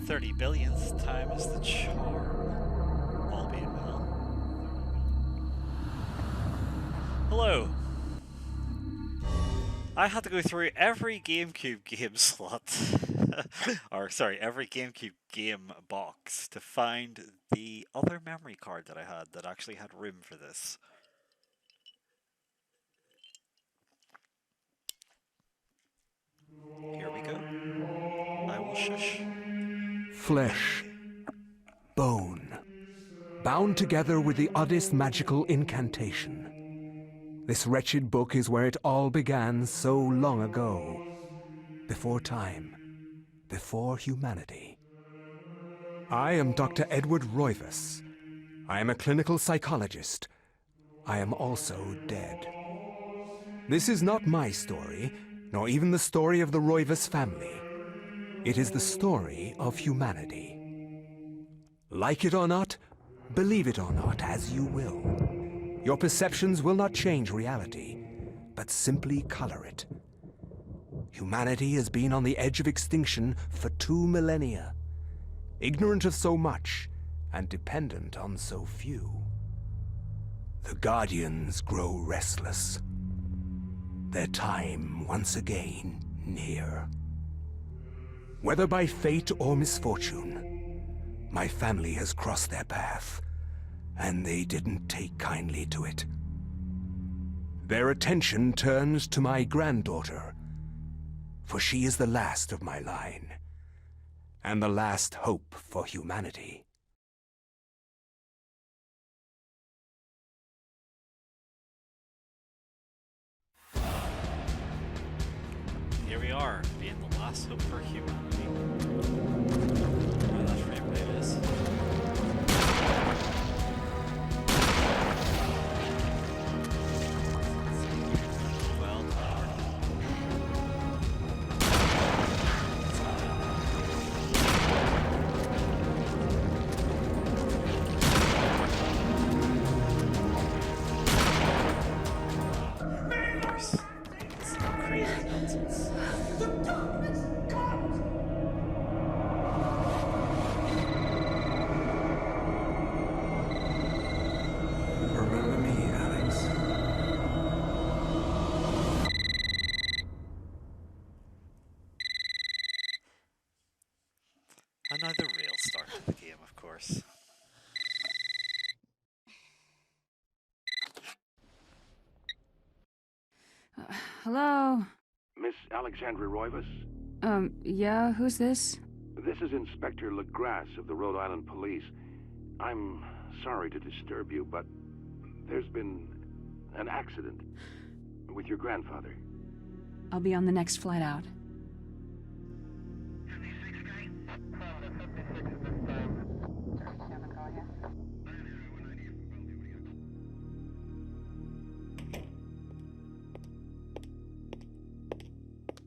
30 billionth time is the charm. All being well. Hello. I had to go through every GameCube game slot, or sorry, every GameCube game box to find the other memory card that I had that actually had room for this. Here we go. I will shush. Flesh, bone, bound together with the oddest magical incantation. This wretched book is where it all began so long ago. Before time, before humanity. I am Dr. Edward Roivas. I am a clinical psychologist. I am also dead. This is not my story, nor even the story of the Roivas family. It is the story of humanity. Like it or not, believe it or not, as you will. Your perceptions will not change reality, but simply color it. Humanity has been on the edge of extinction for 2 millennia, ignorant of so much and dependent on so few. The Guardians grow restless. Their time once again near. Whether by fate or misfortune, my family has crossed their path, and they didn't take kindly to it. Their attention turns to my granddaughter, for she is the last of my line, and the last hope for humanity. Here we are, being the last hope for humanity. Oh, that frame rate is. Well powered. Of course. It's crazy nonsense. Remember me, Alex? Another real start to the game, of course. Hello? Miss Alexandra Roivas? Yeah, who's this? This is Inspector LeGrasse of the Rhode Island Police. I'm sorry to disturb you, but there's been an accident with your grandfather. I'll be on the next flight out.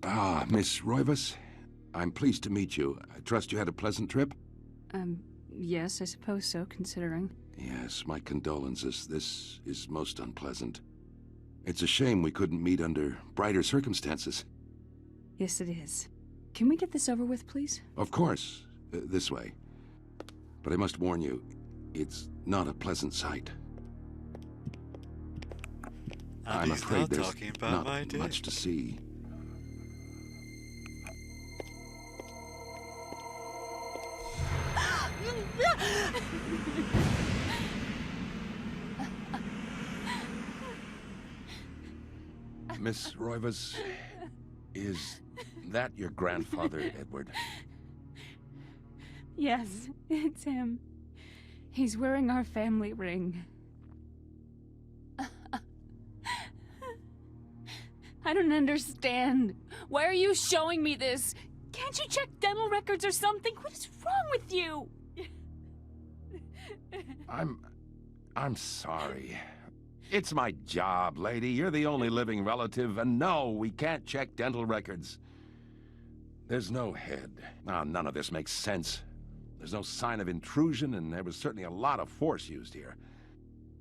Ah, Miss Roivas. I'm pleased to meet you. I trust you had a pleasant trip? Yes, I suppose so, considering. Yes, my condolences. This is most unpleasant. It's a shame we couldn't meet under brighter circumstances. Yes, it is. Can we get this over with, please? Of course. This way. But I must warn you, it's not a pleasant sight. I'm he's afraid not there's talking about my not dick. much to see. Miss Roivas, is that your grandfather, Edward? Yes, it's him. He's wearing our family ring. I don't understand. Why are you showing me this? Can't you check dental records or something? What is wrong with you? I'm sorry. It's my job, lady. You're the only living relative, and no, we can't check dental records. There's no head. None of this makes sense. There's no sign of intrusion, and there was certainly a lot of force used here.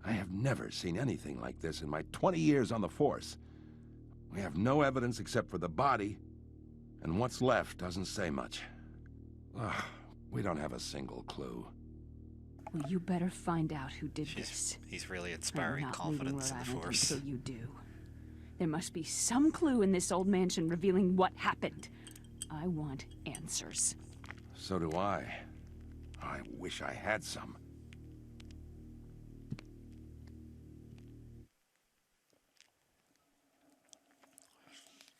I have never seen anything like this in my 20 years on the force. We have no evidence except for the body, and what's left doesn't say much. We don't have a single clue. Well, you better find out who did this. He's really I'm inspiring not confidence in leaving the Rhode Island Force. until you do. There must be some clue in this old mansion revealing what happened. I want answers. So do I. I wish I had some.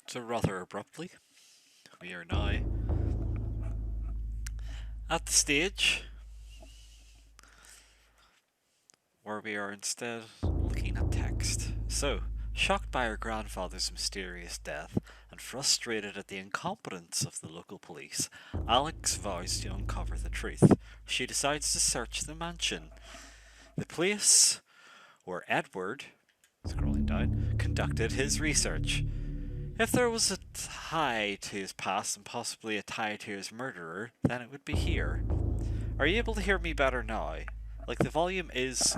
So rather abruptly, we are now at the stage where we are instead looking at text. So, shocked by her grandfather's mysterious death and frustrated at the incompetence of the local police, Alex vows to uncover the truth. She decides to search the mansion, the place where Edward, scrolling down, conducted his research. If there was a tie to his past and possibly a tie to his murderer, then it would be here. Are you able to hear me better now? Like, the volume is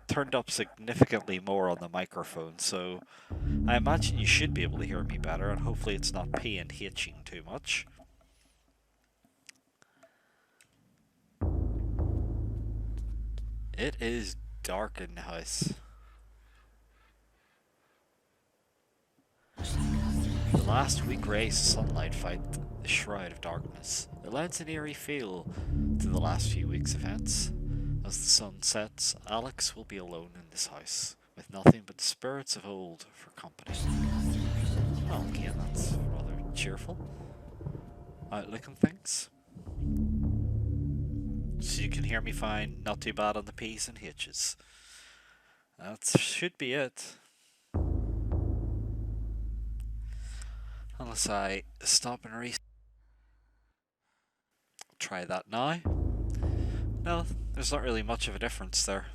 turned up significantly more on the microphone, so I imagine you should be able to hear me better, and hopefully it's not P and Hing too much. It is dark in the house. The last weak rays of sunlight fight the shroud of darkness. It lends an eerie feel to the last few weeks' events. As the sun sets, Alex will be alone in this house, with nothing but the spirits of old for company. Well, again, that's rather cheerful. Outlook on things. So you can hear me fine, not too bad on the P's and H's. That should be it. Unless I stop and try that now. No, there's not really much of a difference there.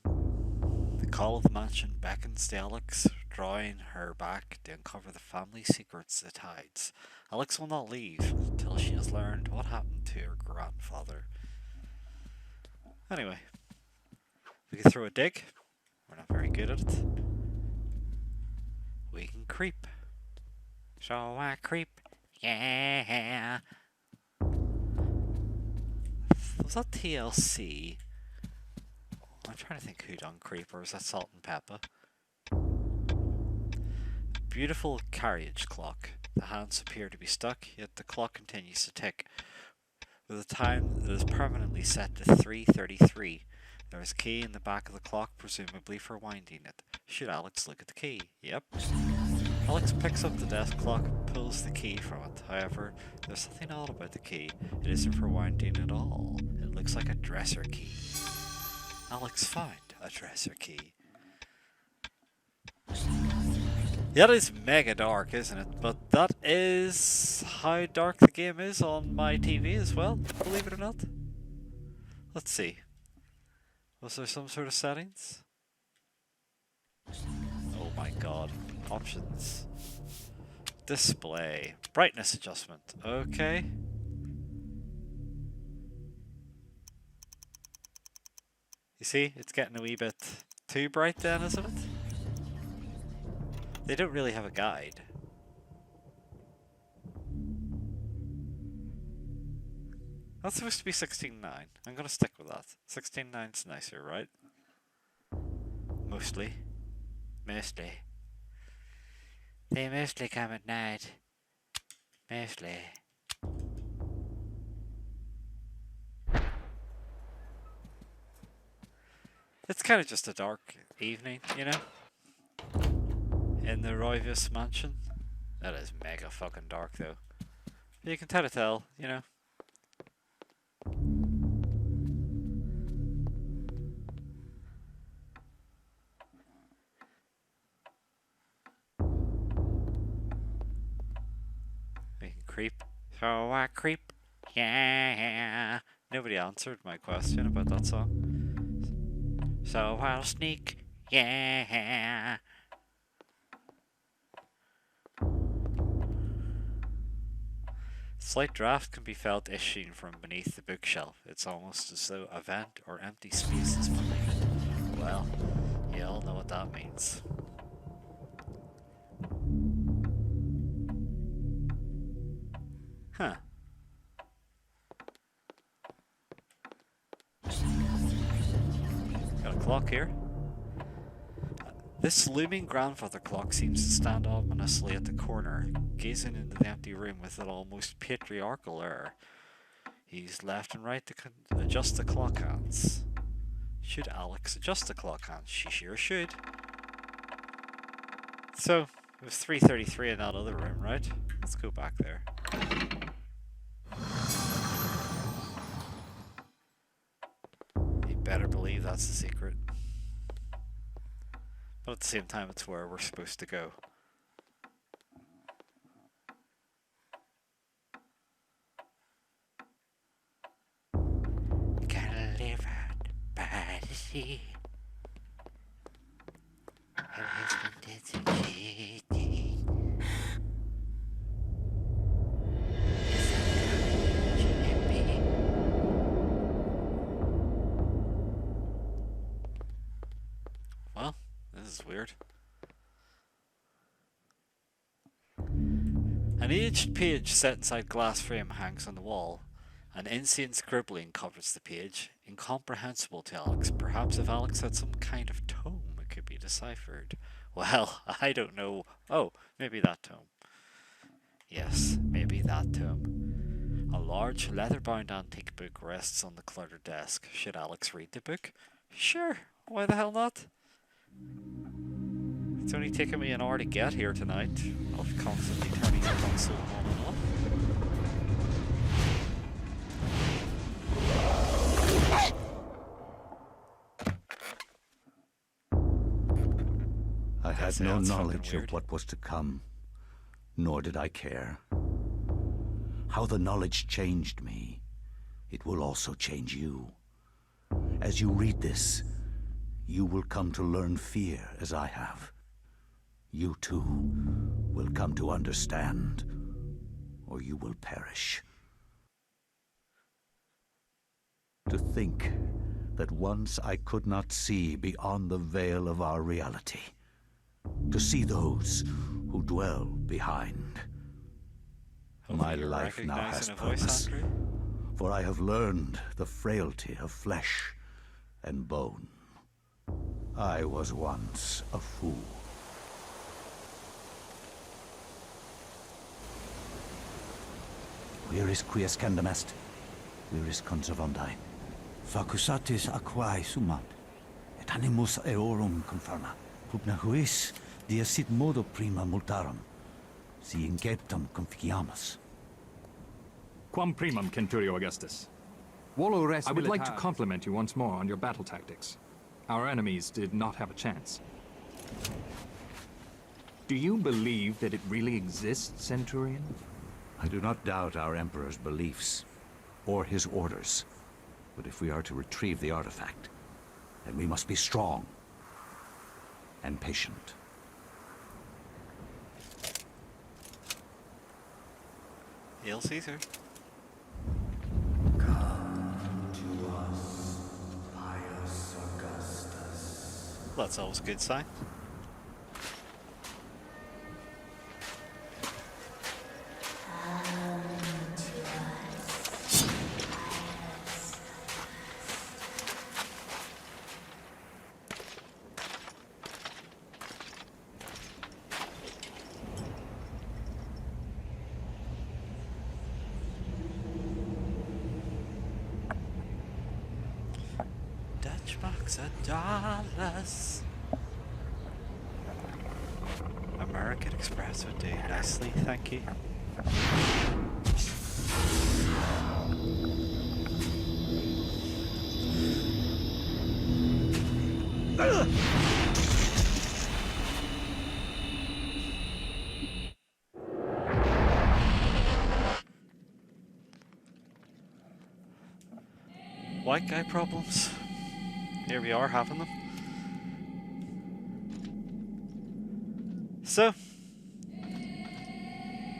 The call of the mansion beckons to Alex, drawing her back to uncover the family secrets it hides. Alex will not leave until she has learned what happened to her grandfather. Anyway, we can throw a dig. We're not very good at it. We can creep. So I creep. Yeah. Was that TLC? I'm trying to think who done Creep, or was that Salt and Pepper? Beautiful carriage clock. The hands appear to be stuck, yet the clock continues to tick, with a time that is permanently set to 3:33. There is a key in the back of the clock, presumably for winding it. Should Alex look at the key? Yep. Alex picks up the desk clock and pulls the key from it. However, there's something odd about the key. It isn't for winding at all. It looks like a dresser key. Alex found a dresser key. Yeah, it is mega dark, isn't it? But that is how dark the game is on my TV as well, believe it or not. Let's see. Was there some sort of settings? Oh my god. Options. Display. Brightness adjustment. Okay. You see, it's getting a wee bit too bright then, isn't it? They don't really have a guide. That's supposed to be 16:9. I'm gonna stick with that. 16:9's nicer, right? Mostly. Mostly. They mostly come at night. Mostly. It's kind of just a dark evening, you know? In the Royvis mansion. That is mega fucking dark though. You can tell, you know? We can creep. So I creep. Yeah. Nobody answered my question about that song. So I'll sneak. Yeah. Slight draft can be felt issuing from beneath the bookshelf. It's almost as though a vent or empty space is behind it. Well, you all know what that means. clock here. This looming grandfather clock seems to stand ominously at the corner, gazing into the empty room with an almost patriarchal air. He's left and right to adjust the clock hands. Should Alex adjust the clock hands? She sure should. So, it was 3:33 in that other room, right? Let's go back there. You better believe that's the secret. But at the same time, it's where we're supposed to go. Gotta live out by the sea. Her husband did some cheating. Well, this is weird. An aged page set inside glass frame hangs on the wall. An insane scribbling covers the page, incomprehensible to Alex. Perhaps if Alex had some kind of tome, it could be deciphered. Well, I don't know. Oh, maybe that tome. Yes, maybe that tome. A large leather-bound antique book rests on the cluttered desk. Should Alex read the book? Sure, why the hell not? It's only taken me an hour to get here tonight, of constantly turning the console on and off. I had no sounds fucking knowledge weird. of what was to come, nor did I care. How the knowledge changed me, it will also change you. As you read this, you will come to learn fear as I have. You too will come to understand, or you will perish. To think that once I could not see beyond the veil of our reality. To see those who dwell behind. My Hopefully you're life now has recognizing a voice, purpose, Andrew. for I have learned the frailty of flesh and bone. I was once a fool. Where is Quies Candamest? Where is Conservondine? Facusatis aquae sumat, et animus eorum conferma. Pugna huis, dia sit modo prima multarum, si inceptum conficiamus. Quam primum, Centurio Augustus. Volo res I would like to militaris. compliment you once more on your battle tactics. Our enemies did not have a chance. Do you believe that it really exists, Centurion? I do not doubt our Emperor's beliefs, or his orders. But if we are to retrieve the artifact, then we must be strong and patient. Hail Caesar. Well, that's always a good sign. Dutch box of dollars. American Express would do nicely, thank you. White guy problems. Here we are having them. So,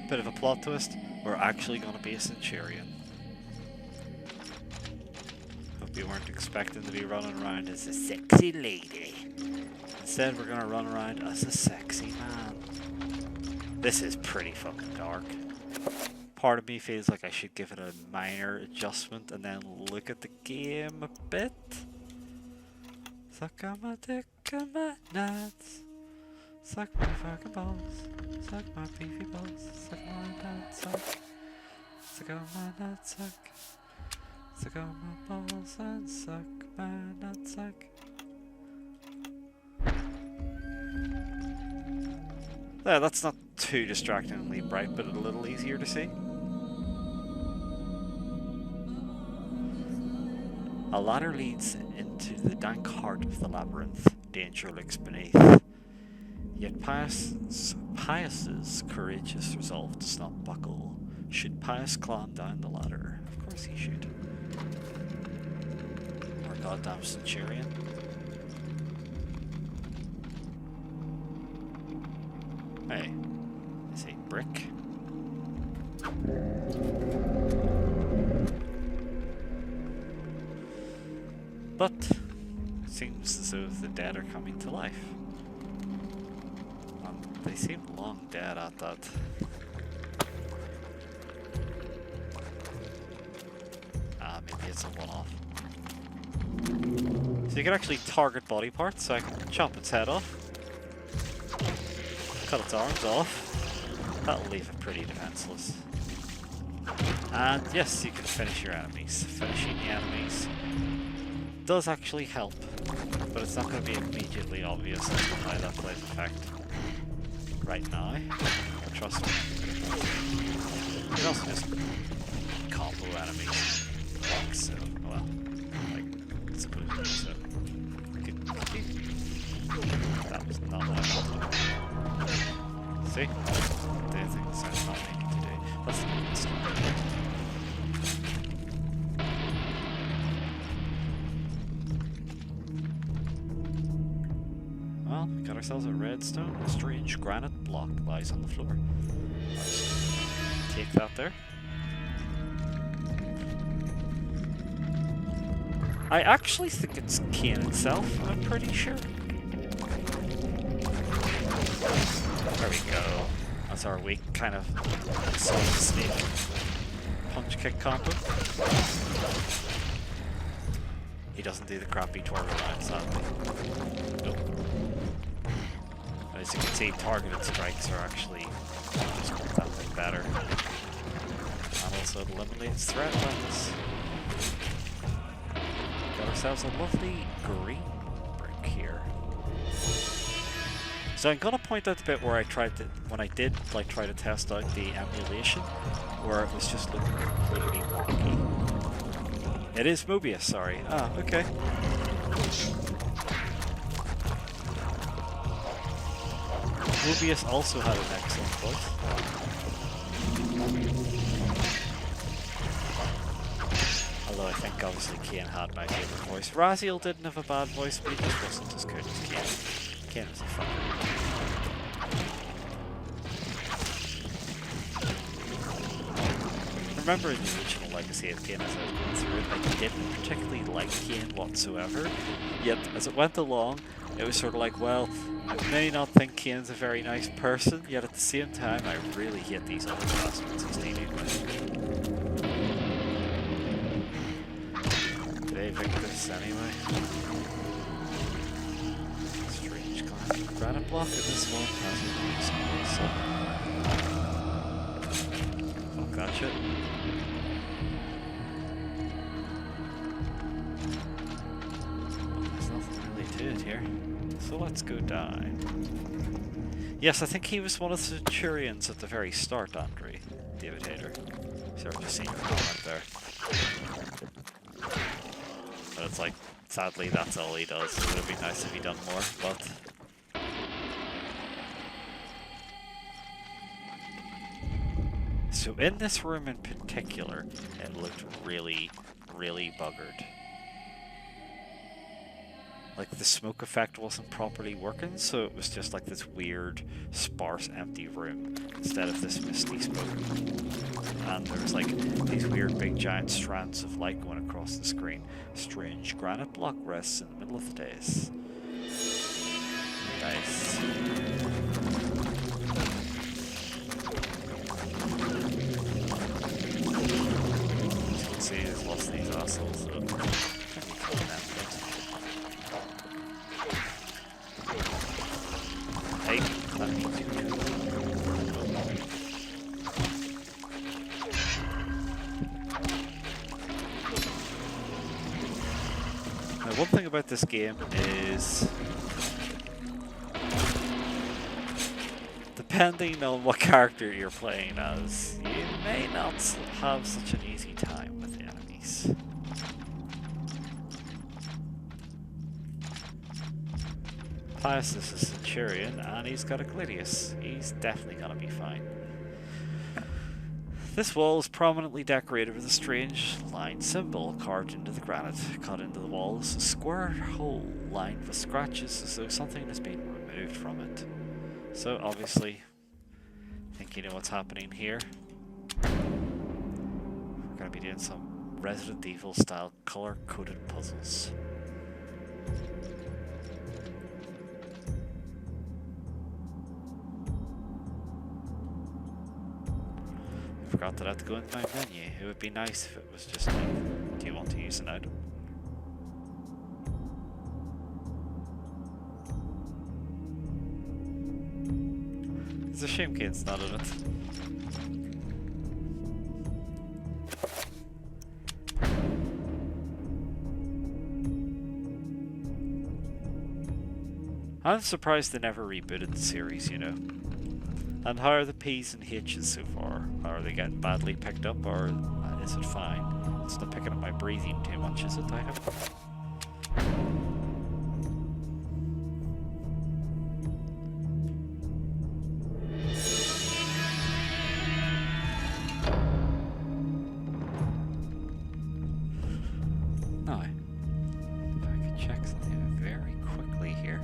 bit of a plot twist. We're actually going to be a Centurion. Hope you weren't expecting to be running around as a sexy lady. Instead, we're going to run around as a sexy man. This is pretty fucking dark. Part of me feels like I should give it a minor adjustment and then look at the game a bit. Suck on my dick and my nuts. Suck my fucking balls. Suck my beefy balls. Suck my nuts. Suck. Suck on my nuts. Suck. Suck on my balls and suck my nuts. Suck. Yeah, that's not too distractingly bright, but a little easier to see. A ladder leads into the dank heart of the labyrinth. Danger lurks beneath. Yet Pius's courageous resolve does not buckle. Should Pius climb down the ladder? Of course he should. Our goddamn centurion. Hey, is a brick? But it seems as though the dead are coming to life. They seem long dead at that. Maybe it's a one-off. So you can actually target body parts, so I can chop its head off. Cut its arms off. That'll leave it pretty defenseless. And yes, you can finish your enemies. Finishing the enemies does actually help, but it's not going to be immediately obvious as to how that plays effect right now. But trust me. You can also just combo enemies. Like so. Well, like, supposedly so. That was not what I wanted. See? Doing things I'm not meaning to do. Let's stop. Well, we got ourselves a redstone. A strange granite block lies on the floor. Take that there. I actually think it's Cain itself, I'm pretty sure. There we go. That's our weak kind of solid snake punch kick combo. He doesn't do the crappy twirl around, sadly. Nope. As you can see, targeted strikes are actually just that bit better. And also it eliminates threat weapons. Got ourselves a lovely green brick here. So I'm gonna point out the bit where I tried to, when I did like try to test out the emulation, where it was just looking completely wonky. It is Mobius, sorry. Ah, okay. Mobius also had an excellent voice. Although I think obviously Cain had my favourite voice. Raziel didn't have a bad voice, but he just wasn't as good as Cain. Cain was a fucker. Remember in the original Legacy of Cain, as I was going through it, I didn't particularly like Cain whatsoever. Yet as it went along, it was sort of like, well, I may not think Cain's a very nice person, yet at the same time I really hate these other bastards he's dealing with. They evict us anyway. Strange granite block at this one hasn't been so fuck that shit. There's nothing really to it here. So let's go down. Yes, I think he was one of the Centurions at the very start, Andre. David Hayter. Sorry, just seen your comment there. But it's like, sadly, that's all he does. It would have been nice if he'd done more, but... So in this room in particular, it looked really, really buggered. Like the smoke effect wasn't properly working, so it was just like this weird, sparse, empty room instead of this misty smoke. And there was like these weird big giant strands of light going across the screen. A strange granite block rests in the middle of the dais. Nice. As you can see, there's lots of these assholes that can be killing them. about this game is, depending on what character you're playing as, you may not have such an easy time with the enemies. Pius is a Centurion, and he's got a Gladius. He's definitely gonna be fine. This wall is prominently decorated with a strange line symbol carved into the granite. Cut into the wall is a square hole lined with scratches as though something has been removed from it. So obviously, I think you know what's happening here. We're going to be doing some Resident Evil style color-coded puzzles. Forgot that I had to go into my menu. It would be nice if it was just like, do you want to use an item? It's a shame Kane's not in it. I'm surprised they never rebooted the series, you know. And how are the P's and H's so far? Are they getting badly picked up, or is it fine? It's not picking up my breathing too much, is it? I have. Now, if I could check something very quickly here.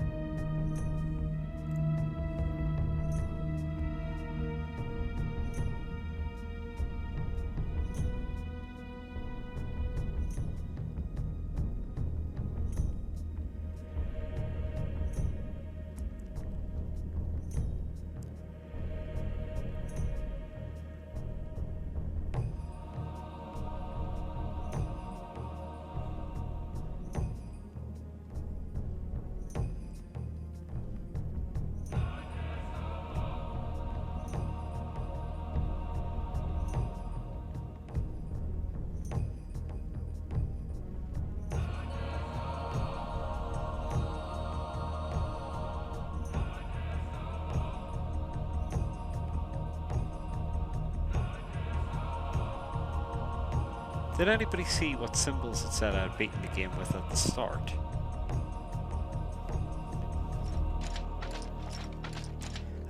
Did anybody see what symbols it said I'd beaten the game with at the start?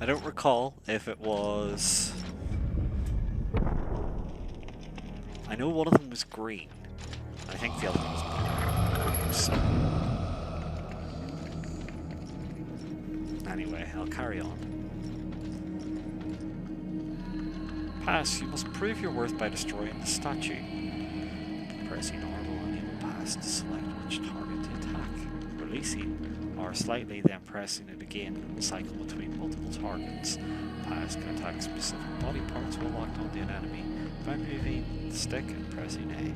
I don't recall if it was... I know one of them was green. I think the other one was blue. So... Anyway, I'll carry on. Pass, you must prove your worth by destroying the statue. Pressing R will enable pass to select which target to attack. Releasing R slightly, then pressing it again will cycle between multiple targets. Pass can attack specific body parts while locked onto an enemy by moving the stick and pressing A.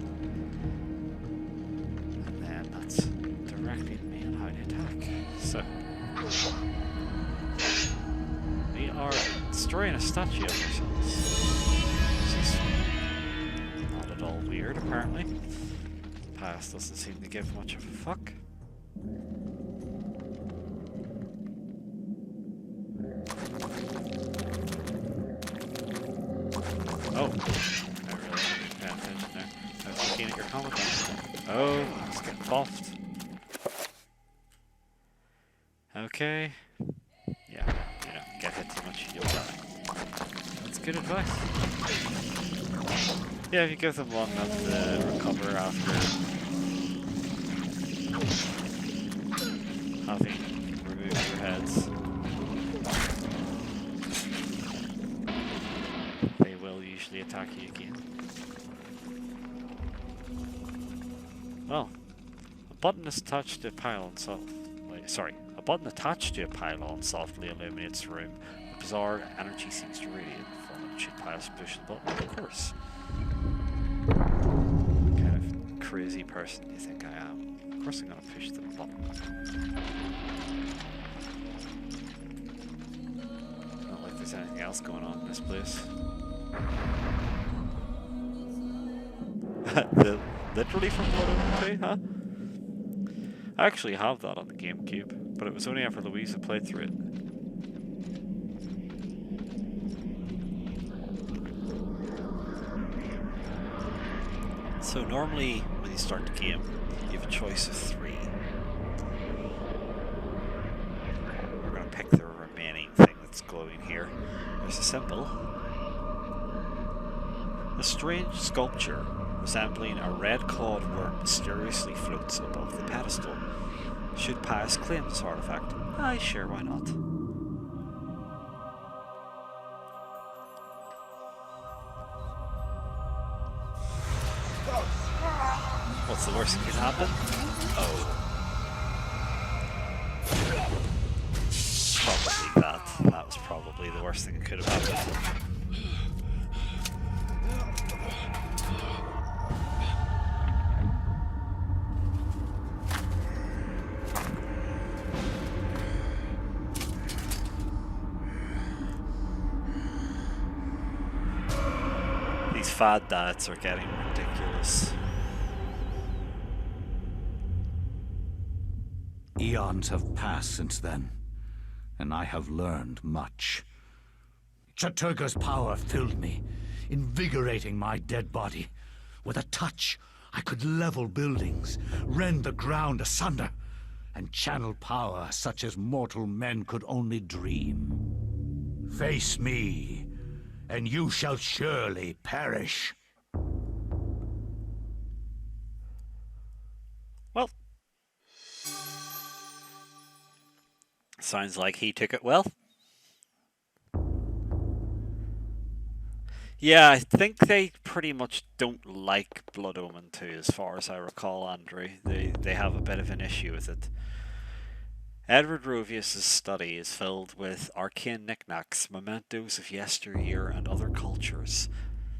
And then that's directing me on how to attack. So we are destroying a statue of ourselves. This is not at all weird, apparently. Pass doesn't seem to give much of a fuck. Oh, I really didn't pay attention there. I was looking at your comment. Oh, it's getting buffed. Okay. Yeah, you know, get hit too much, you'll die. That's good advice. Yeah, if you give them long enough to recover after having removed their heads, they will usually attack you again. Well, a button is attached to a pylon a button attached to a pylon softly illuminates the room. A bizarre energy seems to radiate from it. Should Pius push the button? Of course. What kind of crazy person do you think I am? Of course I'm gonna push the button. Not like there's anything else going on in this place. Literally from Blood Omen 2, huh? I actually have that on the GameCube, but it was only after Louisa played through it. So normally, when you start the game, you have a choice of 3. We're going to pick the remaining thing that's glowing here. There's a symbol. A strange sculpture resembling a red-clawed worm mysteriously floats above the pedestal. Should Pius claim this artifact? Aye, sure, why not? What's the worst that could happen? Oh. Probably that. That was probably the worst thing that could have happened. These fad diets are getting ridiculous. Eons have passed since then, and I have learned much. Chattur'gha's power filled me, invigorating my dead body. With a touch, I could level buildings, rend the ground asunder, and channel power such as mortal men could only dream. Face me, and you shall surely perish. Well, sounds like he took it well. Yeah, I think they pretty much don't like Blood Omen 2, as far as I recall, Andrew. They have a bit of an issue with it. Edward Rovius' study is filled with arcane knickknacks, mementos of yesteryear and other cultures.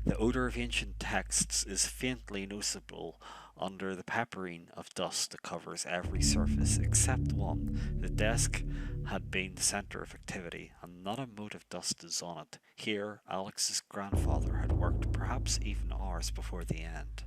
The odour of ancient texts is faintly noticeable under the peppering of dust that covers every surface except one. The desk had been the centre of activity, and not a mote of dust is on it. Here, Alex's grandfather had worked, perhaps even hours before the end.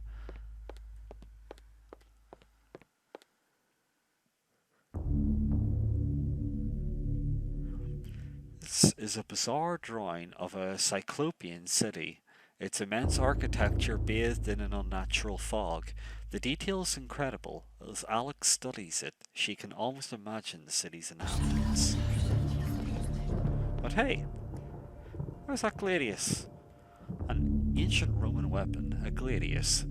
This is a bizarre drawing of a cyclopean city. Its immense architecture bathed in an unnatural fog. The detail is incredible. As Alex studies it, she can almost imagine the city's inhabitants. But hey, where's that gladius? An ancient Roman weapon, a gladius,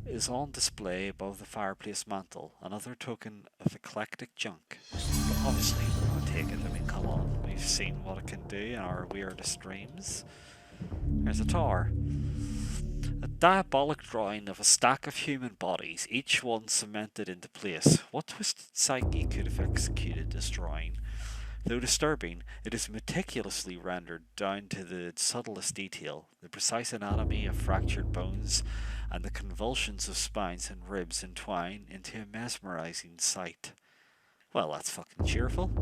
is on display above the fireplace mantle, another token of eclectic junk. But obviously, we'll take it. I mean, come on, we've seen what it can do in our weirdest streams. There's a tower. A diabolic drawing of a stack of human bodies, each one cemented into place. What twisted psyche could have executed this drawing? Though disturbing, it is meticulously rendered down to the subtlest detail. The precise anatomy of fractured bones and the convulsions of spines and ribs entwine into a mesmerizing sight. Well, that's fucking cheerful.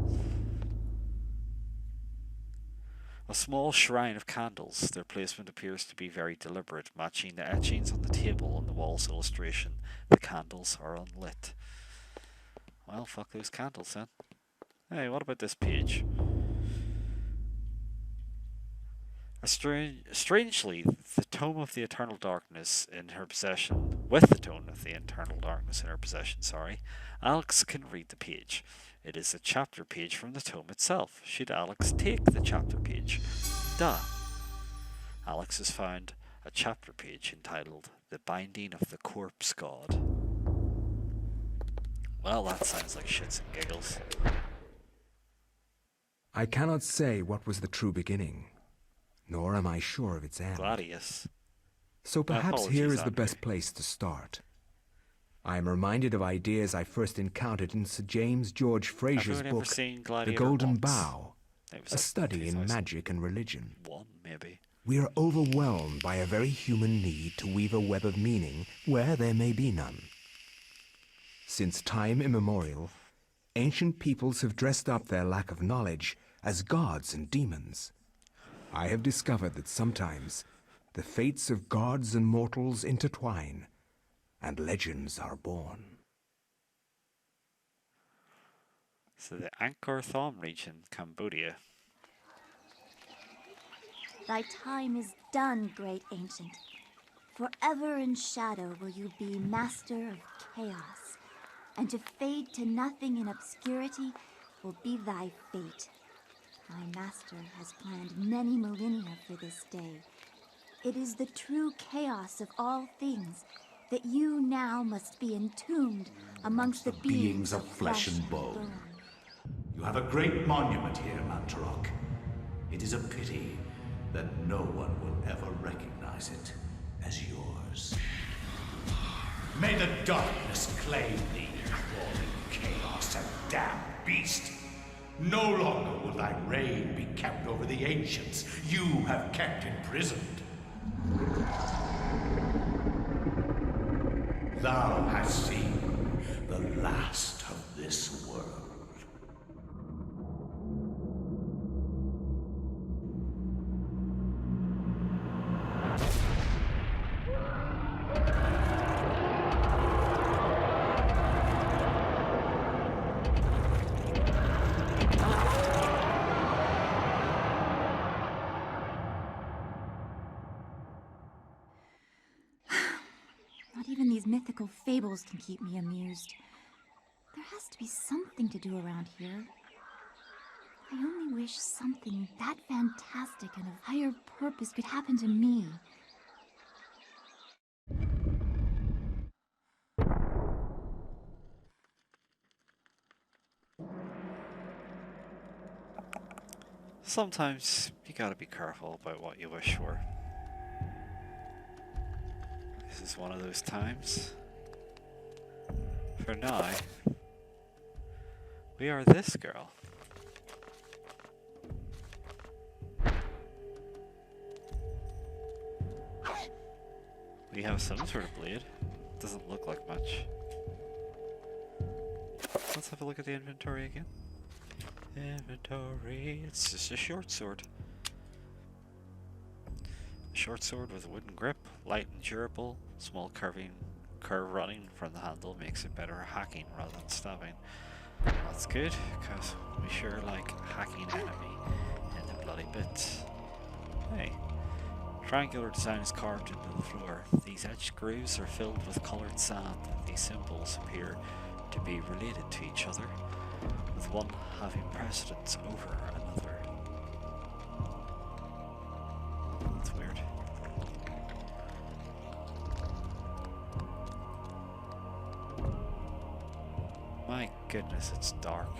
A small shrine of candles. Their placement appears to be very deliberate, matching the etchings on the table on the wall's illustration. The candles are unlit. Well, fuck those candles then. Hey, what about this page? Strangely, the Tome of the Eternal Darkness in her possession, with the Tome of the Eternal Darkness in her possession, Alex can read the page. It is a chapter page from the tome itself. Should Alex take the chapter page? Duh. Alex has found a chapter page entitled The Binding of the Corpse God. Well, that sounds like shits and giggles. I cannot say what was the true beginning, nor am I sure of its end. Gladius. So perhaps Apologies, here is the Andrew. best place to start. I am reminded of ideas I first encountered in Sir James George Fraser's Everyone ever book, seen The Gladiator Golden once? Bough, It was a like study in 2001, magic and religion. maybe. We are overwhelmed by a very human need to weave a web of meaning where there may be none. Since time immemorial, ancient peoples have dressed up their lack of knowledge as gods and demons. I have discovered that sometimes the fates of gods and mortals intertwine, and legends are born. So the Angkor Thom region, Cambodia. Thy time is done, great ancient. Forever in shadow will you be master of chaos, and to fade to nothing in obscurity will be thy fate. My master has planned many millennia for this day. It is the true chaos of all things that you now must be entombed amongst the beings of flesh and bone. You have a great monument here, Mantarok. It is a pity that no one will ever recognize it as yours. May the darkness claim thee, crawling chaos and damned beast. No longer will thy reign be kept over the ancients you have kept imprisoned. Thou hast seen the last of this world. Not even these mythical fables can keep me amused. There has to be something to do around here. I only wish something that fantastic and of higher purpose could happen to me. Sometimes you gotta be careful about what you wish for. This is one of those times. For now, we are this girl. We have some sort of blade. Doesn't look like much. Let's have a look at the inventory again. Inventory. It's just a short sword. A short sword with a wooden grip, light and durable. Small curve running from the handle makes it better at hacking rather than stabbing. That's good, because we sure like hacking enemy in the bloody bits. Hey. Triangular design is carved into the floor. These edged grooves are filled with coloured sand. These symbols appear to be related to each other, with one having precedence over another. That's weird. My goodness, it's dark.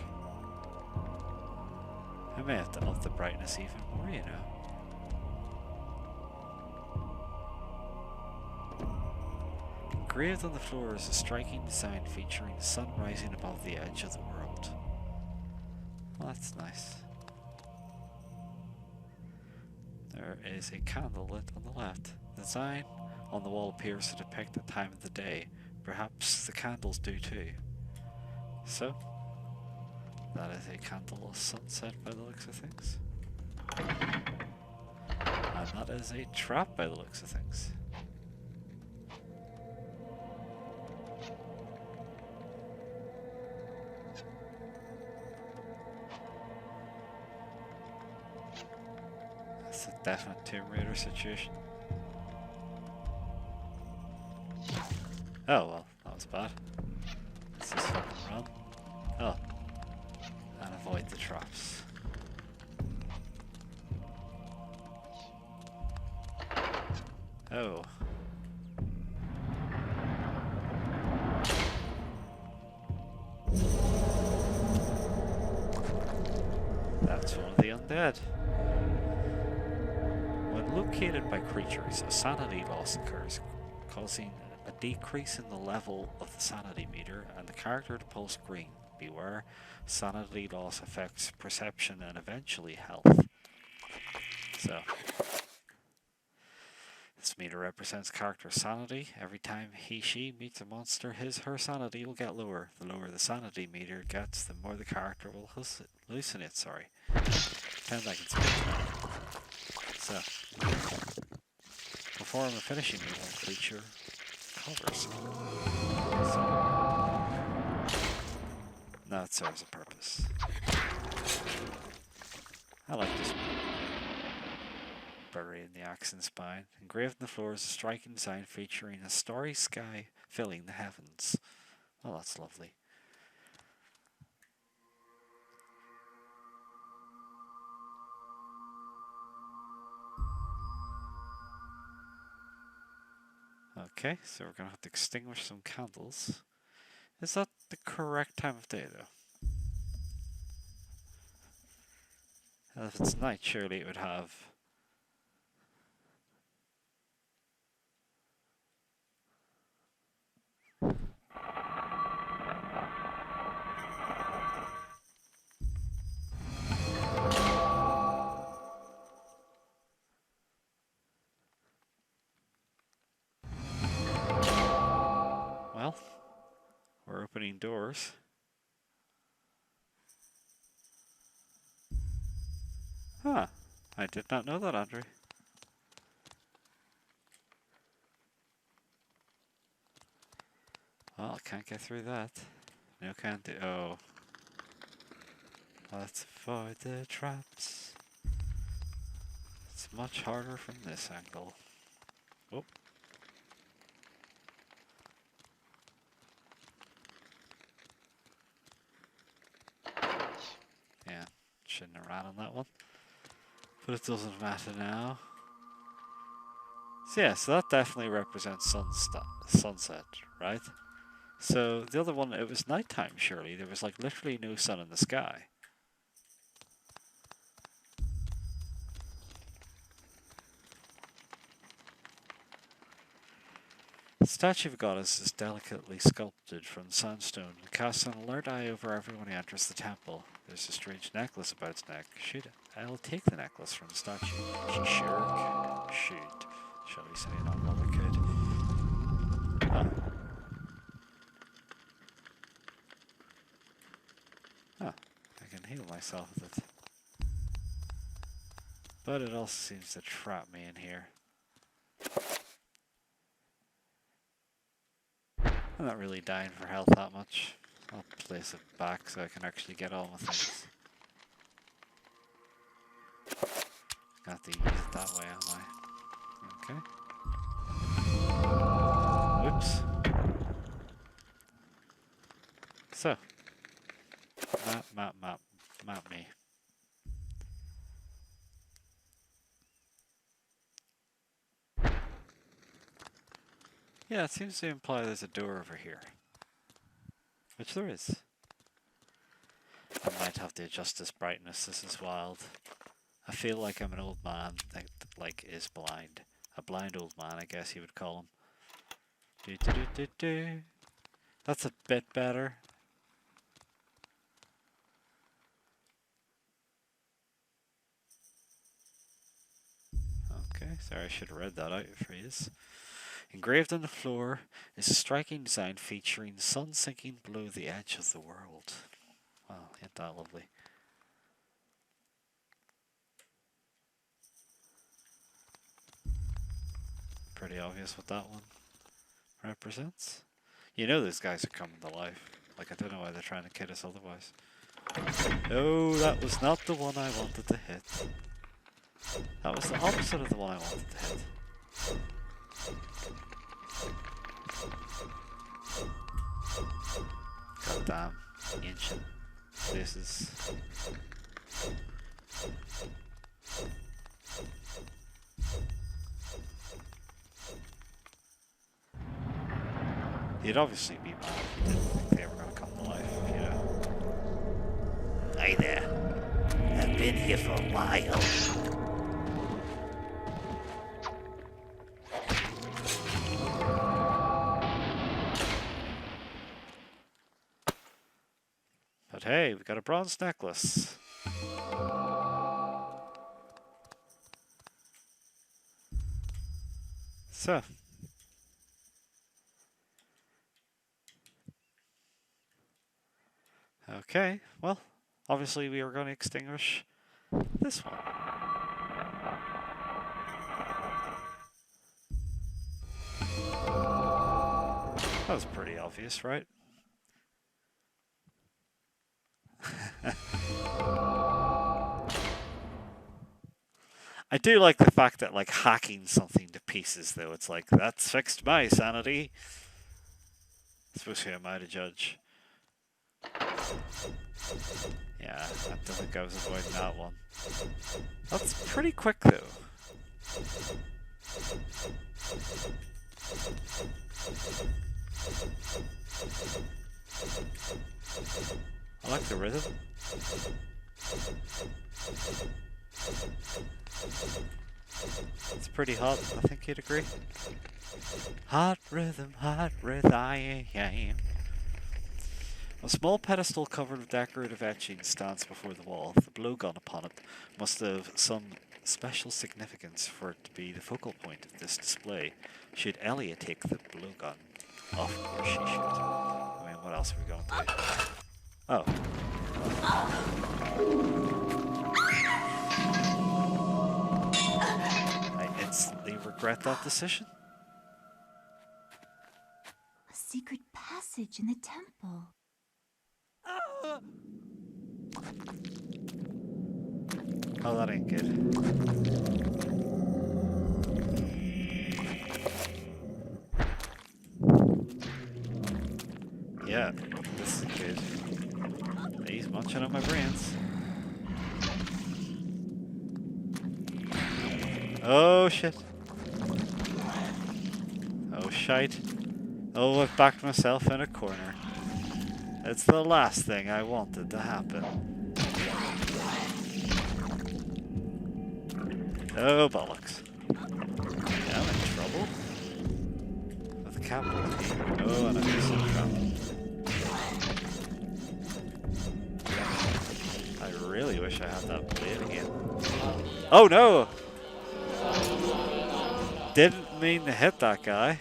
I may have to up the brightness even more, you know. Engraved on the floor is a striking design featuring the sun rising above the edge of the world. Well, that's nice. There is a candle lit on the left. The design on the wall appears to depict the time of the day. Perhaps the candles do too. So, that is a candle of sunset by the looks of things. And that is a trap by the looks of things. It's a definite Tomb Raider situation. Oh well, that was bad. Let's just fucking run. Oh. And avoid the traps. Oh. That's one of the undead. When located by creatures, a sanity loss occurs, causing a decrease in the level of the sanity meter and the character to pulse green. Beware, sanity loss affects perception and eventually health. So, this meter represents character sanity. Every time he/she meets a monster, her sanity will get lower. The lower the sanity meter gets, the more the character will hallucinate. Sorry. Pretend I can speak now. So, perform a finishing move on creature covers. So, Now it serves a purpose. I like this one. Buried in the axe and spine. Engraved on the floor is a striking design featuring a starry sky filling the heavens. Oh, that's lovely. Okay, so we're gonna have to extinguish some candles. Is that the correct time of day, though? And if it's night, surely it would have... Well, we're opening doors. Huh. I did not know that, Andre. Well, I can't get through that. No can't do. Oh. Let's avoid the traps. It's much harder from this angle. Oh. Yeah, shouldn't have ran on that one. But it doesn't matter now. So yeah, so that definitely represents sunset, right? So the other one, it was nighttime, surely. There was like literally no sun in the sky. The statue of a goddess is delicately sculpted from sandstone and casts an alert eye over everyone who enters the temple. There's a strange necklace about its neck. I'll take the necklace from the statue. She sure should. Shall we say, not while I could. I can heal myself with it. But it also seems to trap me in here. I'm not really dying for health that much. I'll place it back so I can actually get all my things. Got to use it that way, am I? Okay. Whoops. So. Map me. Yeah, it seems to imply there's a door over here. Which there is. I might have to adjust this brightness, this is wild. I feel like I'm an old man that like is blind. A blind old man, I guess you would call him. That's a bit better. Okay, sorry, I should have read that out for you. Engraved on the floor is a striking design featuring the sun sinking below the edge of the world. Wow, ain't that lovely. Pretty obvious what that one represents. You know those guys are coming to life. Like, I don't know why they're trying to kid us otherwise. No, that was not the one I wanted to hit. That was the opposite of the one I wanted to hit. Goddamn ancient places. You'd obviously be mad if you didn't think they were going to come to life, you know. Hi there. I've been here for a while. But hey, we got a bronze necklace. So. Okay, well, obviously we are going to extinguish this one. That was pretty obvious, right? I do like the fact that, like, hacking something to pieces, though. It's like, that's fixed my sanity. I suppose who am I to judge? Yeah, I don't think I was avoiding that one. That's pretty quick, though. I like the rhythm. It's pretty hot, I think you'd agree. Hot rhythm, a small pedestal covered with decorative etchings stands before the wall. The blowgun upon it must have some special significance for it to be the focal point of this display. Should Ellia take the blowgun? Of course she should. I mean, what else are we going to do? Oh. I instantly regret that decision. A secret passage in the temple. Oh, that ain't good. Yeah, this is good. He's munching on my brains. Oh shit. Oh shite. Oh, I've backed myself in a corner. It's the last thing I wanted to happen. Oh, bollocks. Yeah, I'm in trouble. With a capital T. Oh, and I'm just in trouble. I really wish I had that blade again. Oh no! Didn't mean to hit that guy.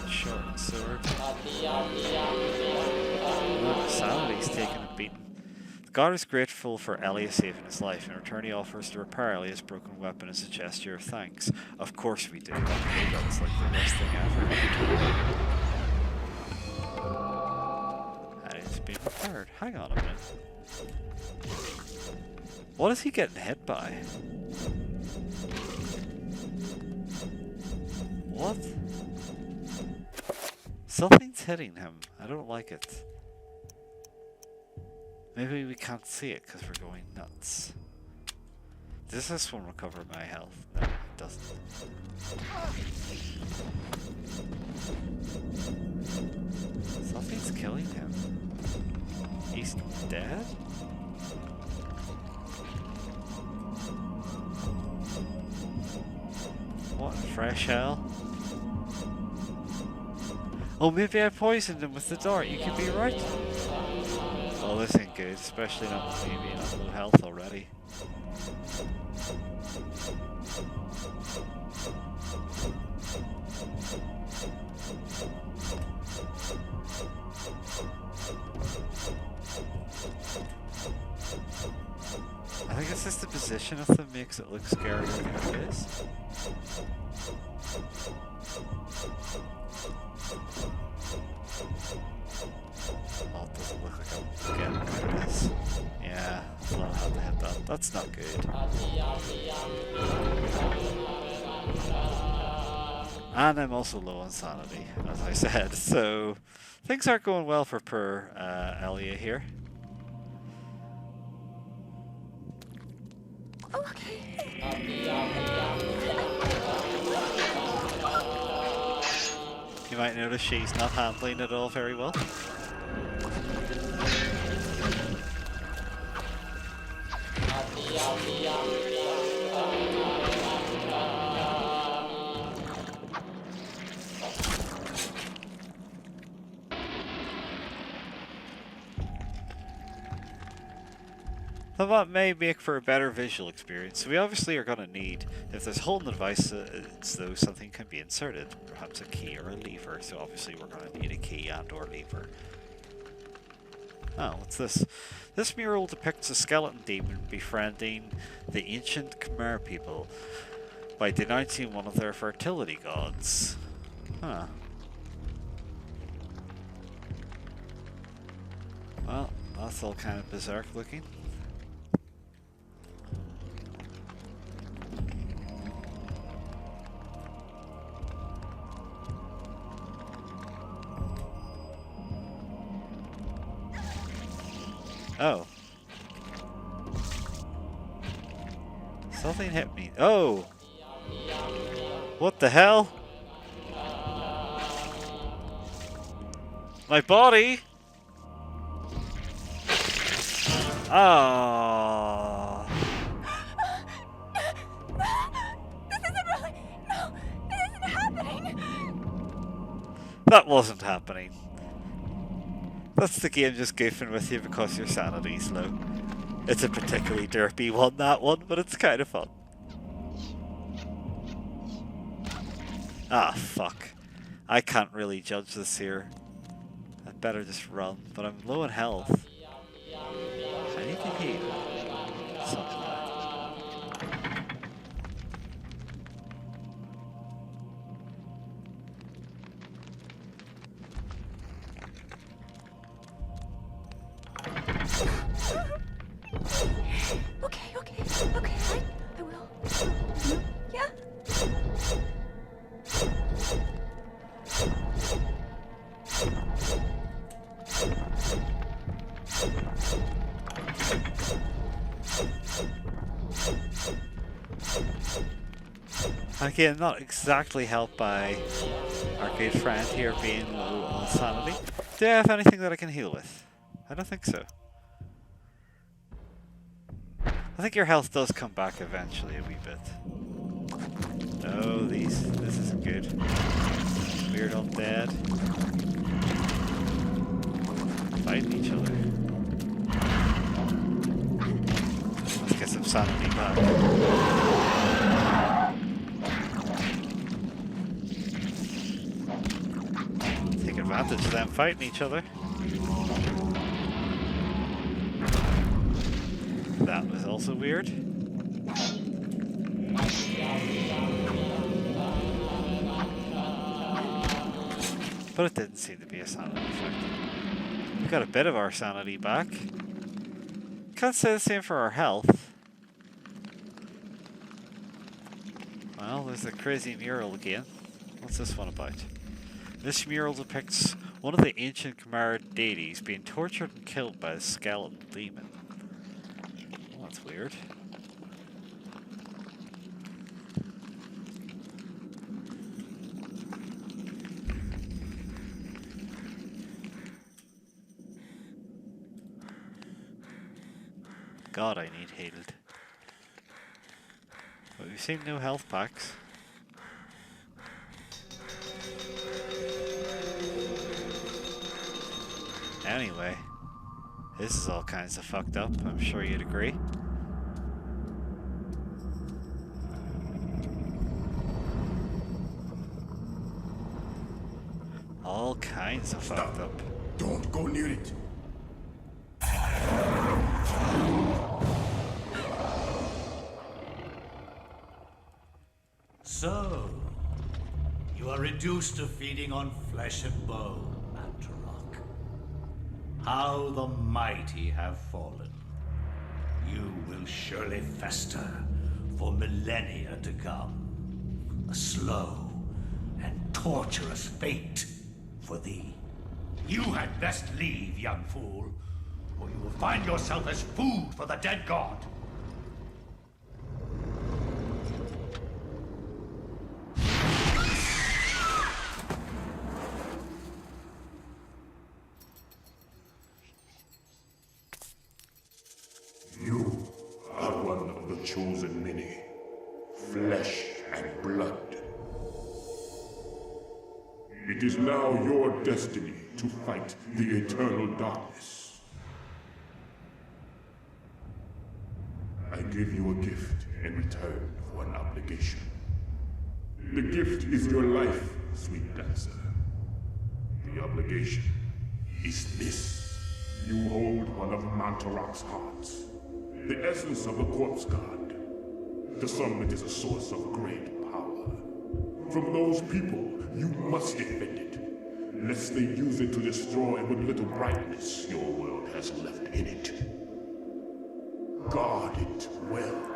Short sword. Oh, sanity's taking a beating. The god is grateful for Ellia saving his life. In return, he offers to repair Ellia's broken weapon as a gesture of thanks. Of course we do. That's like the best thing ever. And it's been repaired. Hang on a minute. What is he getting hit by? What? Something's hitting him. I don't like it. Maybe we can't see it because we're going nuts. Does this one recover my health? No, it doesn't. Something's killing him. He's dead? What in fresh hell? Oh, maybe I poisoned him with the dart. You could be right. Oh, this ain't good, especially not with me being on low health already. I think it's just the position of them makes it look scarier than it is. Oh, it doesn't look like I'm getting this. Yeah, I thought I had to hit that. That's not good. And I'm also low on sanity, as I said, so things aren't going well for poor Ellia here. You might notice she's not handling it all very well. But that may make for a better visual experience, so we obviously are going to need, if there's a hole in the device, it's though something can be inserted, perhaps a key or a lever, so obviously we're going to need a key and or lever. Oh, what's this? This mural depicts a skeleton demon befriending the ancient Khmer people. by denouncing one of their fertility gods. Huh. Well, that's all kind of berserk looking. Oh. Something hit me. Oh! What the hell? My body? Ah. This isn't really... No, this isn't happening. That wasn't happening. That's the game just goofing with you because your sanity's low. It's a particularly derpy one, that one, but it's kind of fun. Ah, fuck. I can't really judge this here. I'd better just run, but I'm low in health. I need to heal. Something like Okay, I will. Yeah? Again, not exactly helped by our good friend here being low on sanity. Do I have anything that I can heal with? I don't think so. I think your health does come back eventually a wee bit. No, this isn't good. Weird undead. Fighting each other. Let's get some sanity back. Take advantage of them fighting each other. That was also weird. But it didn't seem to be a sanity effect. We got a bit of our sanity back. Can't say the same for our health. Well, there's the crazy mural again. What's this one about? This mural depicts one of the ancient Khmer deities being tortured and killed by a skeleton demon. Well, that's weird. God, I need healed. But we've seen no health packs. Anyway, this is all kinds of fucked up, I'm sure you'd agree. All kinds of fucked up. Don't go near it. So, you are reduced to feeding on flesh and bone, Mantarok. How the mighty have fallen. You will surely fester for millennia to come. A slow and torturous fate for thee. You had best leave, young fool, or you will find yourself as food for the dead god. You are one of the chosen many, flesh and blood. It is now your destiny to fight the eternal darkness. I give you a gift in return for an obligation. The gift is your life, sweet dancer. The obligation is this. You hold one of Mantarok's hearts, the essence of a corpse god. The summit is a source of great power. From those people, you must defend it, lest they use it to destroy what little brightness your world has left in it. Guard it well.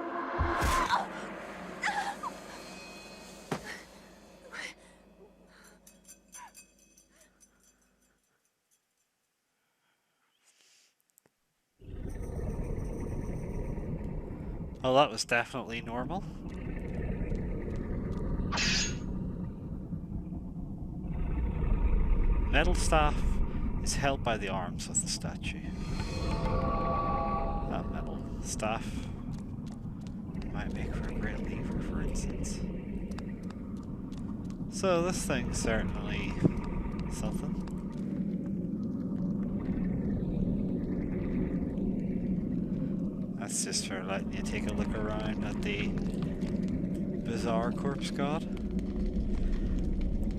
Well, that was definitely normal. Metal staff is held by the arms of the statue. That metal staff might make for a great lever, for instance. So this thing's certainly something. That's just for letting you take a look around at the bizarre corpse god.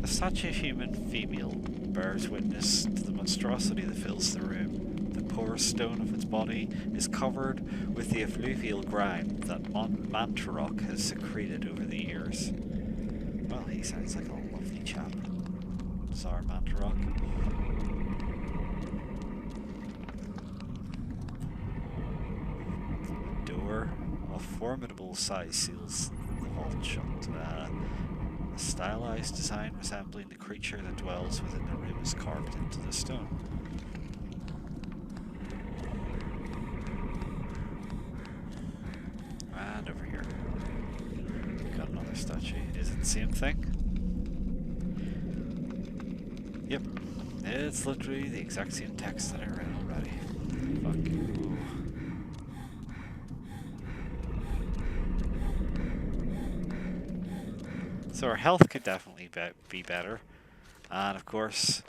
The statue of human female bears witness to the monstrosity that fills the room. The porous stone of its body is covered with the effluvial grime that Mantarok has secreted over the years. Well, he sounds like a lovely chap. Tsar Mantarok. A door of formidable size seals the vault shut. A stylized design resembling the creature that dwells within the room is carved into the stone. And over here, we've got another statue. Is it the same thing? Yep, it's literally the exact same text that I read already. Fuck you. So our health could definitely be better, and of course,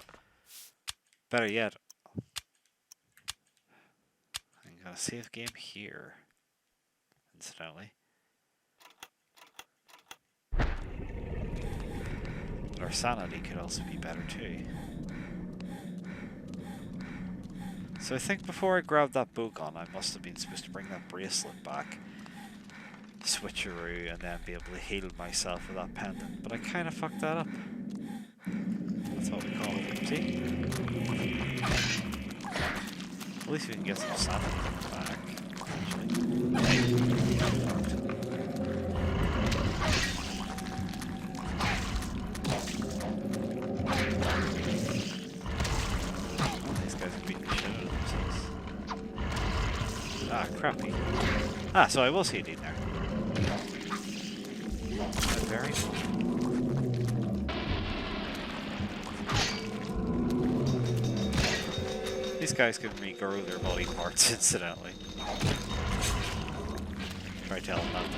better yet, I'm gonna save game here, incidentally. But our sanity could also be better too. So I think before I grabbed that bowgun, I must have been supposed to bring that bracelet back. Switcheroo and then be able to heal myself with that pendant, but I kind of fucked that up. That's what we call it, see? At least we can get some sanity back, these guys are beating the shit out of themselves. Ah, crappy. Ah, so I will see it in there. Very cool. These guys can regrow their body parts, incidentally. Try to tell them not to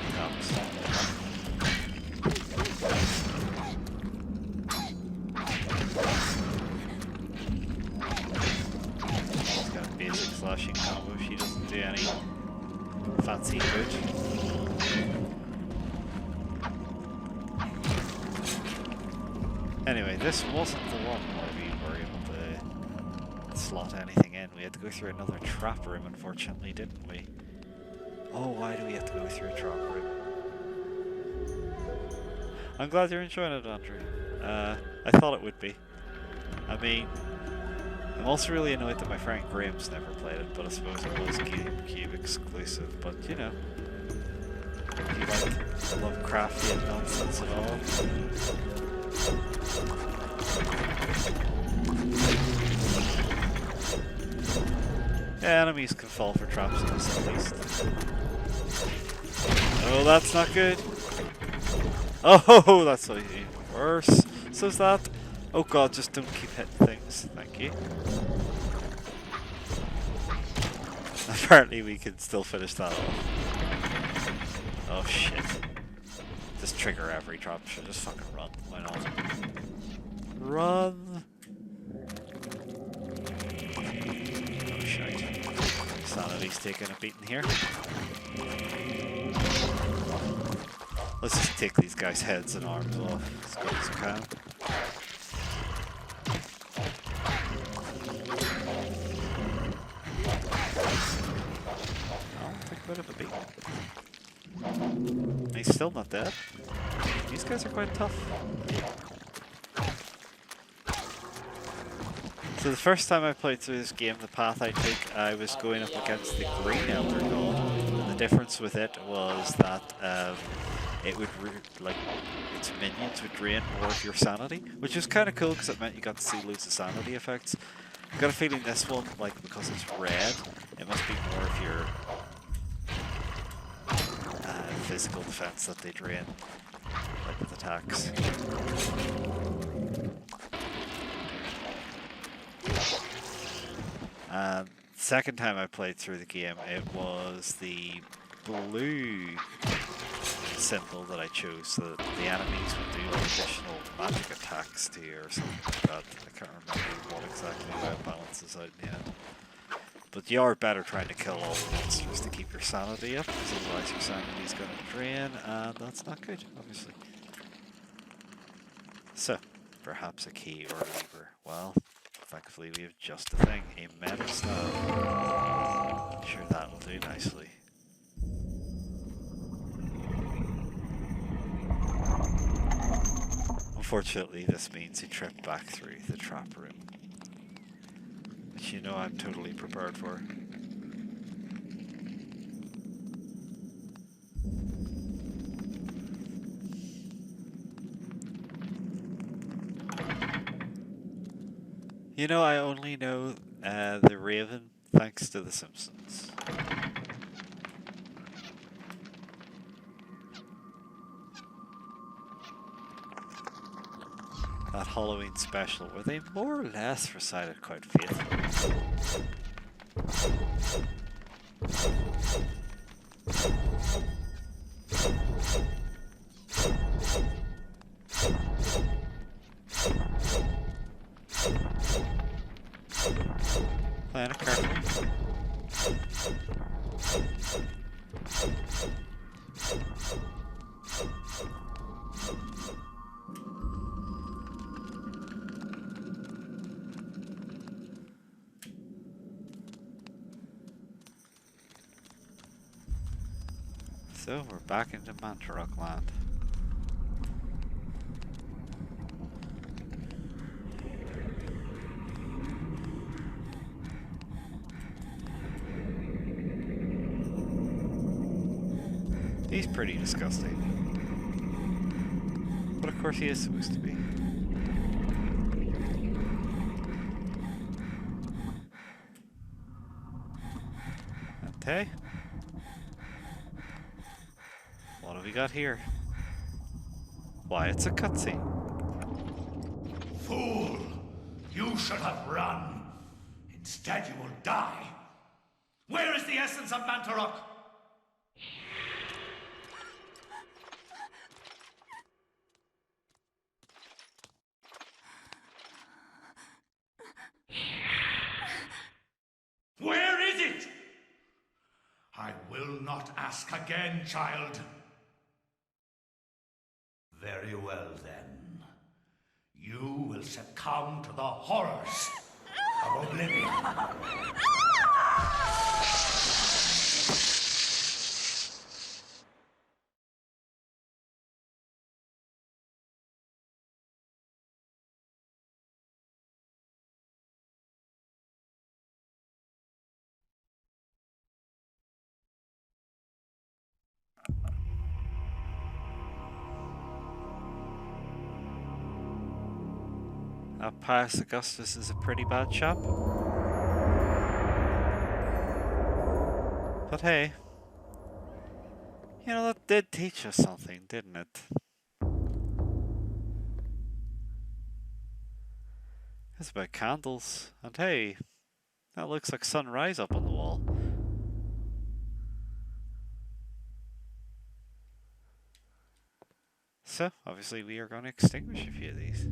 She's got a basic slashing combo. She doesn't do any fancy good. Anyway, this wasn't the one where we were able to slot anything in. We had to go through another trap room, unfortunately, didn't we? Oh, why do we have to go through a trap room? I'm glad you're enjoying it, Andrew. I thought it would be. I mean, I'm also really annoyed that my friend Graham's never played it, but I suppose it was GameCube exclusive. But, you know, if you like Lovecraftian nonsense at all. Yeah, enemies can fall for traps in this at least. Oh, that's not good. Oh, that's even worse. So is that. Oh god, just don't keep hitting things. Thank you. Apparently we can still finish that off. Oh shit. Just trigger every trap. Should just fucking run. Why not? Run! Oh shite. Sanity's taking a beating here. Let's just take these guys' heads and arms off as quick as we can. Oh, take a bit of a beating. he's still not dead. These guys are quite tough. So the first time I played through this game, the path I took, I was going up against the Green Elder God. And the difference with it was that it would, like, its minions would drain more of your sanity, which was kind of cool because it meant you got to see loads of sanity effects. I've got a feeling this one, like, because it's red, it must be more of your physical defense that they drain, like with attacks. Second time I played through the game, it was the blue symbol that I chose, so that the enemies would do like additional magic attacks to you or something like that. I can't remember what exactly how it balances out in the end. But you are better trying to kill all the monsters to keep your sanity up, because otherwise your sanity is going to drain, and that's not good, obviously. So, perhaps a key or a lever. Well, thankfully we have just a thing, a metal staff. Sure, that will do nicely. Unfortunately, this means you trip back through the trap room, which you know I'm totally prepared for. You know, I only know the Raven thanks to The Simpsons. That Halloween special, where they more or less recited quite faithfully. Plan it carefully. So we're back into Mantarok land. He's pretty disgusting. But of course he is supposed to be. Okay. What have we got here? Why, it's a cutscene. Fool! You should have run. Instead, you will die. Where is the essence of Mantarok? Where is it? I will not ask again, child. Very well, then. You will succumb to the horrors of oblivion. Pius Augustus is a pretty bad chap. But hey, you know, that did teach us something, didn't it? It's about candles, and hey, that looks like sunrise up on the wall. So, obviously we are going to extinguish a few of these.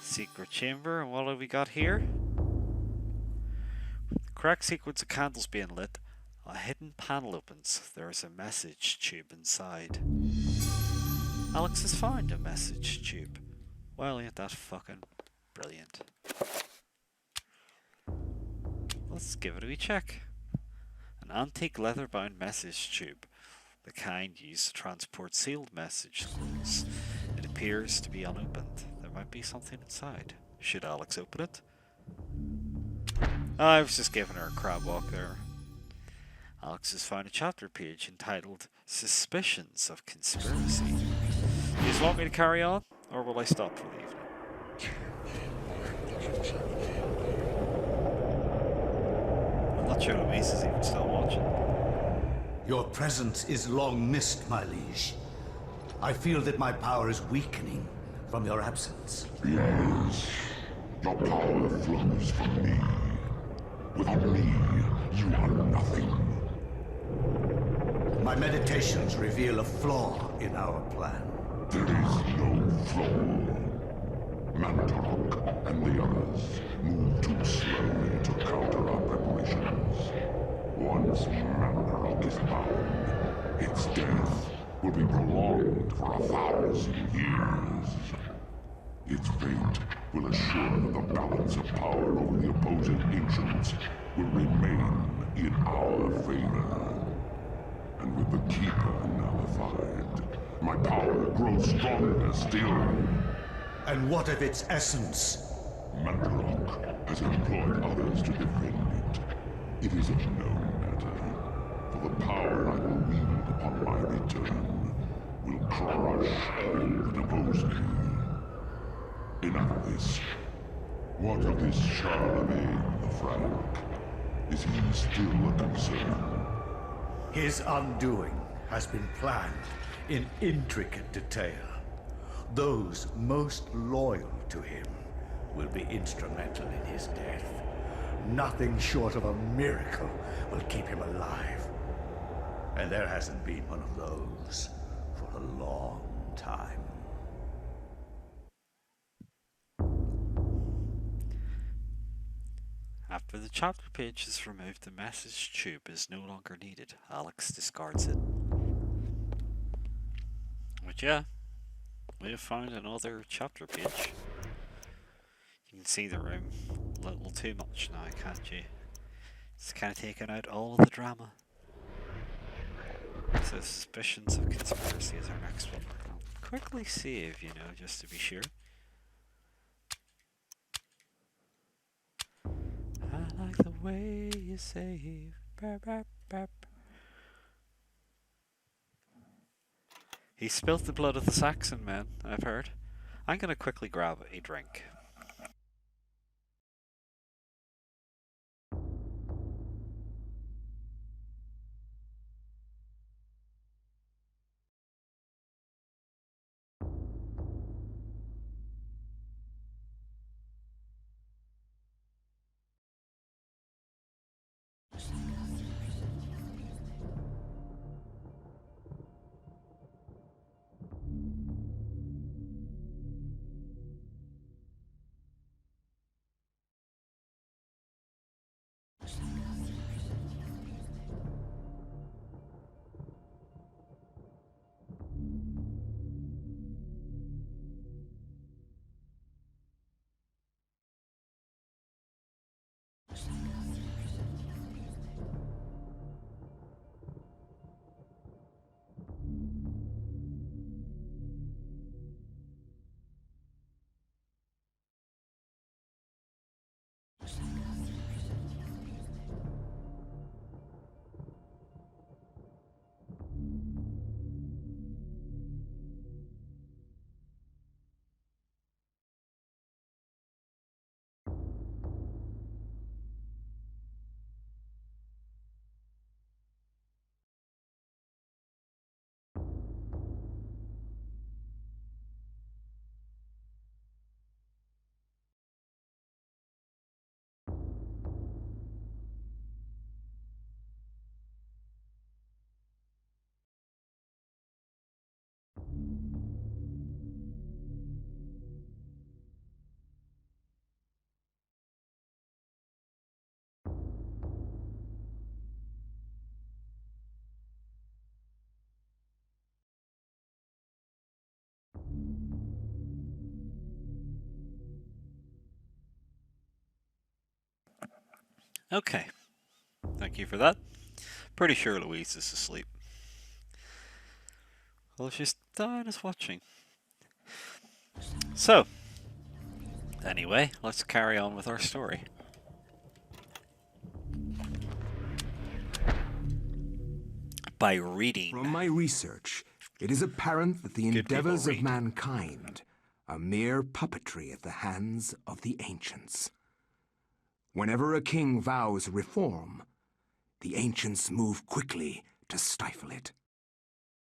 Secret chamber, and what have we got here? With the correct sequence of candles being lit, a hidden panel opens. There is a message tube inside. Alex has found a message tube. Well, ain't that fucking brilliant. Let's give it a wee check. An antique leather-bound message tube, the kind used to transport sealed messages. It appears to be unopened. There might be something inside. Should Alex open it? I was just giving her a crab walk there. Alex has found a chapter page entitled Suspicions of Conspiracy. Do you want me to carry on, or will I stop for the evening? I'm not sure Louise is even still watching. Your presence is long missed, my liege. I feel that my power is weakening from your absence. Yes. Your power flows from me. Without me, you are nothing. My meditations reveal a flaw in our plan. There is no flaw. Mantarok and the others move too slowly to counter our preparations. Once Mantarok is bound, its death will be prolonged for 1,000 years. Its fate will assure that the balance of power over the opposing ancients will remain in our favor. And with the Keeper nullified, my power grows stronger still. And what of its essence? Mantarok has employed others to defend it. It is of no matter, for the power I will wield upon my return will crush all that oppose me. Enough of this. What of this Charlemagne the Frank? Is he still a concern? His undoing has been planned in intricate detail. Those most loyal to him will be instrumental in his death. Nothing short of a miracle will keep him alive. And there hasn't been one of those for a long time. After the chapter page is removed, the message tube is no longer needed. Alex discards it. But yeah, we have found another chapter page. You can see the room a little too much now, can't you? It's kind of taken out all of the drama. So Suspicions of Conspiracy is our next one. I'll quickly save, you know, just to be sure. I like the way you save. Burp, burp, burp. He spilt the blood of the Saxon men, I've heard. I'm gonna quickly grab a drink. Okay, thank you for that. Pretty sure Louise is asleep. Well, she's dying is watching. So, anyway, let's carry on with our story. By reading. From my research, it is apparent that the Good people endeavors of read. mankind are mere puppetry at the hands of the ancients. Whenever a king vows reform, the ancients move quickly to stifle it.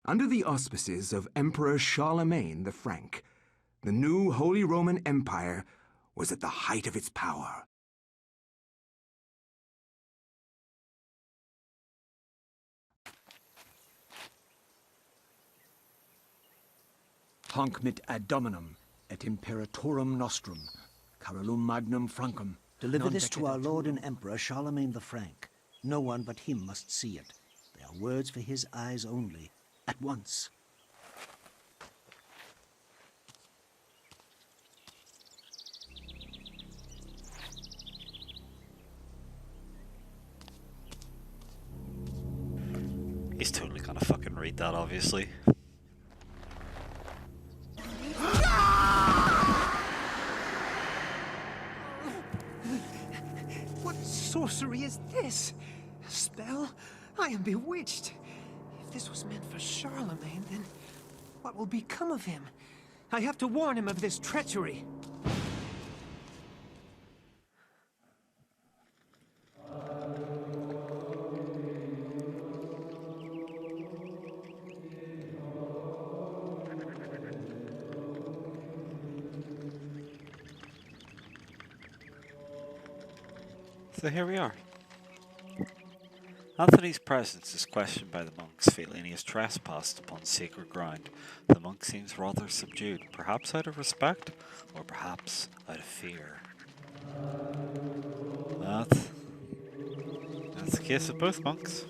Under the auspices of Emperor Charlemagne the Frank, the new Holy Roman Empire was at the height of its power. Hanc mit ad dominum et imperatorum nostrum, Carolum magnum Francum. Deliver non this to our decedent- Lord and Emperor Charlemagne the Frank. No one but him must see it. They are words for his eyes only. At once. He's totally gonna fucking read that, obviously. What sorcery is this? A spell? I am bewitched. If this was meant for Charlemagne, then what will become of him? I have to warn him of this treachery. So here we are. Anthony's presence is questioned by the monks, feeling he has trespassed upon sacred ground. The monk seems rather subdued, perhaps out of respect, or perhaps out of fear. That's the case of both monks.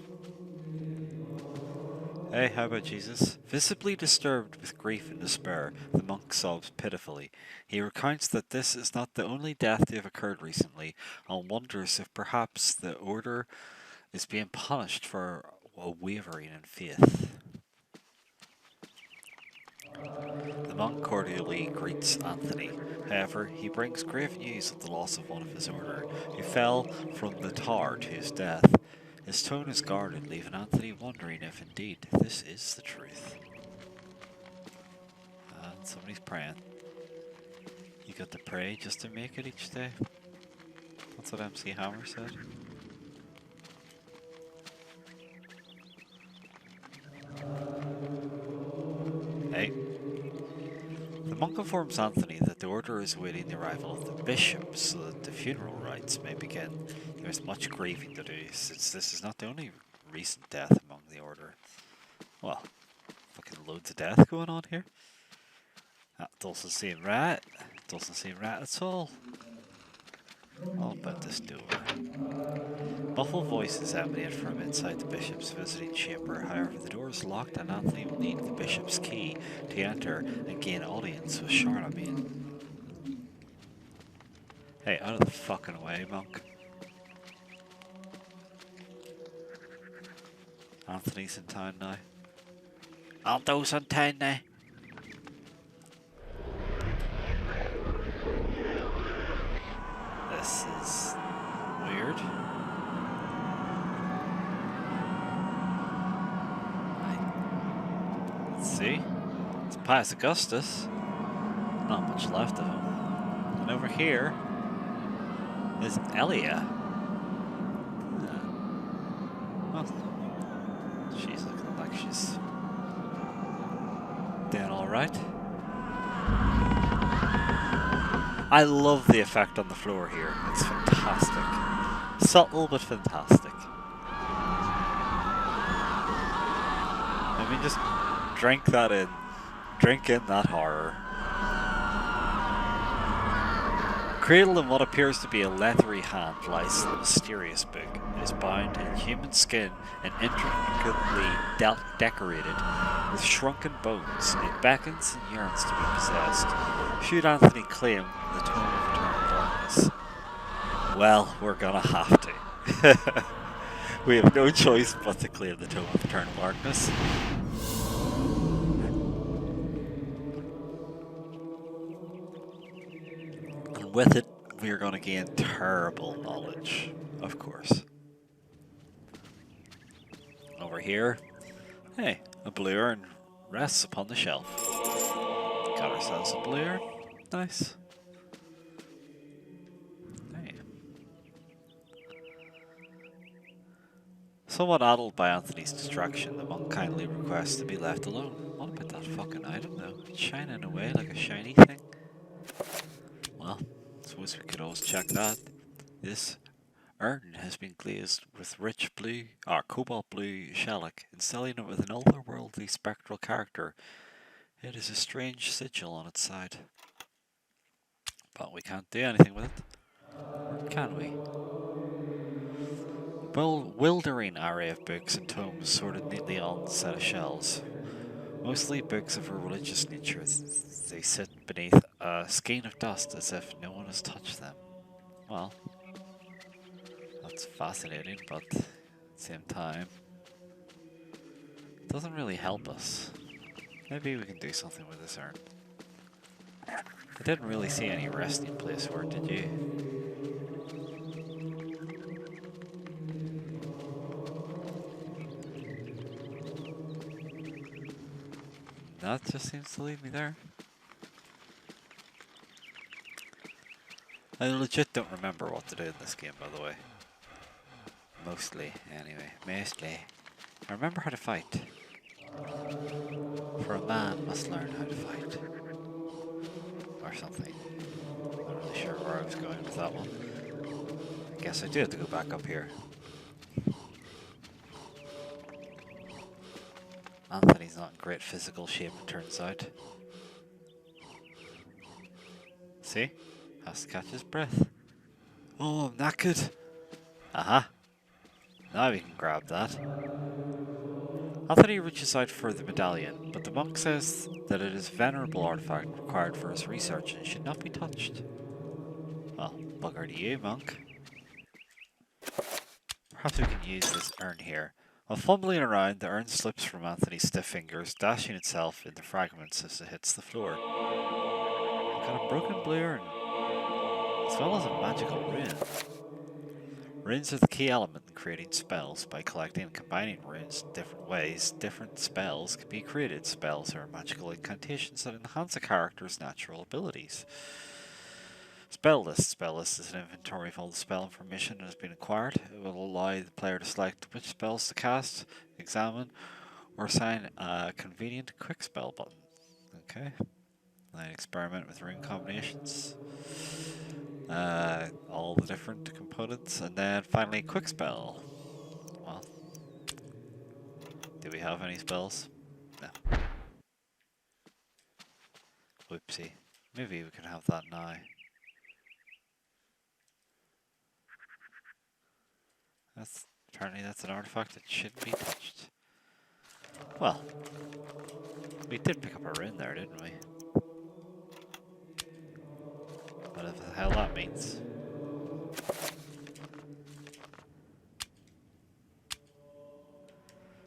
Hey, how about Jesus? Visibly disturbed with grief and despair, the monk sobs pitifully. He recounts that this is not the only death to have occurred recently, and wonders if perhaps the order is being punished for a wavering in faith. The monk cordially greets Anthony. However, he brings grave news of the loss of one of his order, who fell from the tower to his death. His tone is guarded, leaving Anthony wondering if indeed this is the truth. And somebody's praying. You got to pray just to make it each day. That's what MC Hammer said. Hey. The monk informs Anthony that the order is awaiting the arrival of the bishop so that the funeral rites may begin. There is much grieving to do, since this is not the only recent death among the order. Well, fucking loads of death going on here. That doesn't seem right. Doesn't seem right at all. All about this door. Muffled voices emanate from inside the bishop's visiting chamber. However, the door is locked and Anthony will need the bishop's key to enter and gain audience with Charlemagne. Hey, out of the fucking way, monk. Anthony's in town now. Aldo's in town now. This is weird. Let's see. It's Pius Augustus. Not much left of him. And over here is Elia. Well, she's looking like she's doing alright. I love the effect on the floor here. It's fantastic. Subtle but fantastic. I mean, just drink that in. Drink in that horror. Cradled in what appears to be a leathery hand lies the mysterious book. It is bound in human skin and intricately decorated with shrunken bones. It beckons and yearns to be possessed. Should Anthony claim the tome of eternal darkness? Well, we're gonna have to. We have no choice but to clear the Tome of Eternal Darkness. And with it, we are going to gain terrible knowledge, of course. Over here, hey, a blue urn rests upon the shelf. Got ourselves a blue urn. Nice. Hey. Somewhat addled by Anthony's distraction, the monk kindly requests to be left alone. What about that fucking item though? It's shining away like a shiny thing. Well, I suppose we could always check that. This urn has been glazed with rich blue, or cobalt blue shellac, installing it with an otherworldly spectral character. It is a strange sigil on its side. But we can't do anything with it. Or can we? Bewildering array of books and tomes sorted neatly on a set of shelves. Mostly books of a religious nature. They sit beneath a skein of dust as if no one has touched them. Well, that's fascinating, but at the same time, it doesn't really help us. Maybe we can do something with this urn. I didn't really see any resting place for it, did you? That just seems to lead me there. I legit don't remember what to do in this game, by the way. Mostly, anyway. Mostly. I remember how to fight. For a man must learn how to fight. Or something. Not really sure where I was going with that one. I guess I do have to go back up here. Anthony's not in great physical shape, it turns out. See? Has to catch his breath. Oh, I'm knackered. Aha. Now we can grab that. Anthony reaches out for the medallion, but the monk says that it is a venerable artifact required for his research and should not be touched. Well, bugger to you, monk. Perhaps we can use this urn here. While fumbling around, the urn slips from Anthony's stiff fingers, dashing itself into fragments as it hits the floor. I've got a broken blue urn, as well as a magical rune. Runes are the key element in creating spells. By collecting and combining runes in different ways, different spells can be created. Spells are magical incantations that enhance a character's natural abilities. Spell list. Spell list is an inventory of all the spell information that has been acquired. It will allow the player to select which spells to cast, examine, or assign a convenient quick spell button. Okay. Then experiment with rune combinations. All the different components, and then finally quick spell. Well, do we have any spells? No. Whoopsie. Maybe we can have that now. Apparently that's an artifact that shouldn't be touched. Well, we did pick up a rune there, didn't we? Whatever the hell that means.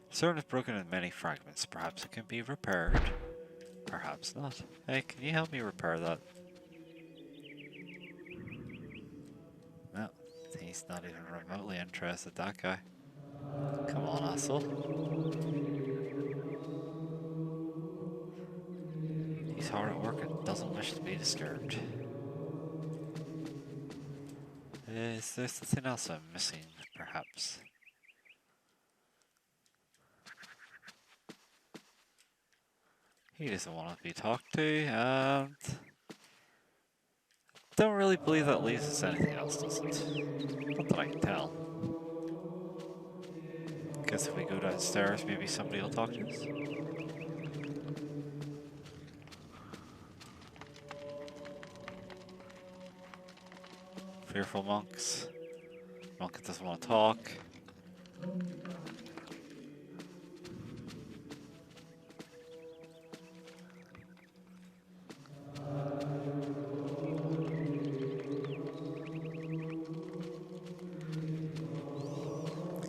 Sword is broken in many fragments. Perhaps it can be repaired. Perhaps not. Hey, can you help me repair that? No, he's not even remotely interested, that guy. Come on, asshole. He's hard at work and doesn't wish to be disturbed. Is there something else I'm missing, perhaps? He doesn't want to be talked to, and don't really believe that leaves us anything else, does it? Not that I can tell. Guess if we go downstairs, maybe somebody will talk to us. Fearful monks. Monk doesn't want to talk.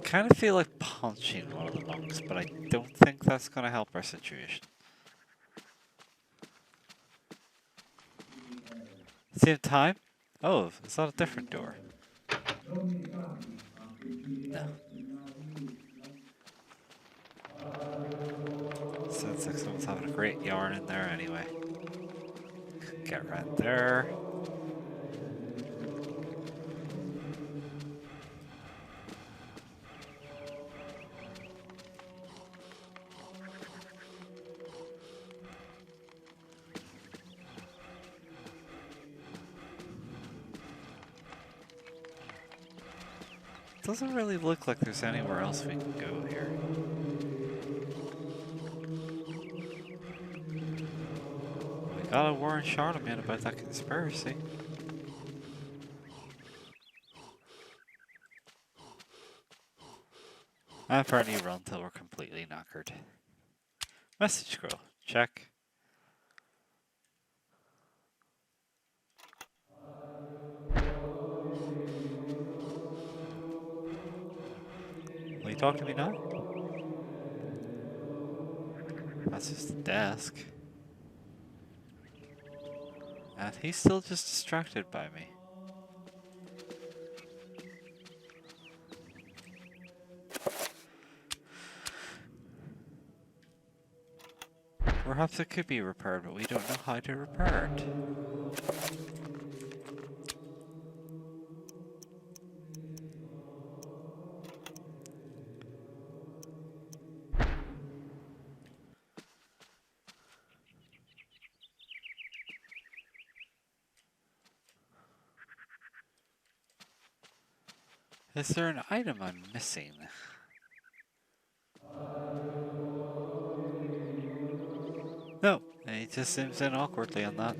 kind of feel like punching one of the monks, but I don't think that's going to help our situation. Same time? Oh, is that a different door? No. Sounds like someone's having a great yarn in there anyway. Get right there. Doesn't really look like there's anywhere else we can go here. We gotta warn Charlemagne about that conspiracy. And for any run till we're completely knackered. Message scroll. Check. Will you talk to me now? That's just the desk. And he's still just distracted by me. Perhaps it could be repaired, but we don't know how to repair it. Is there an item I'm missing? No, he just zooms in awkwardly on that.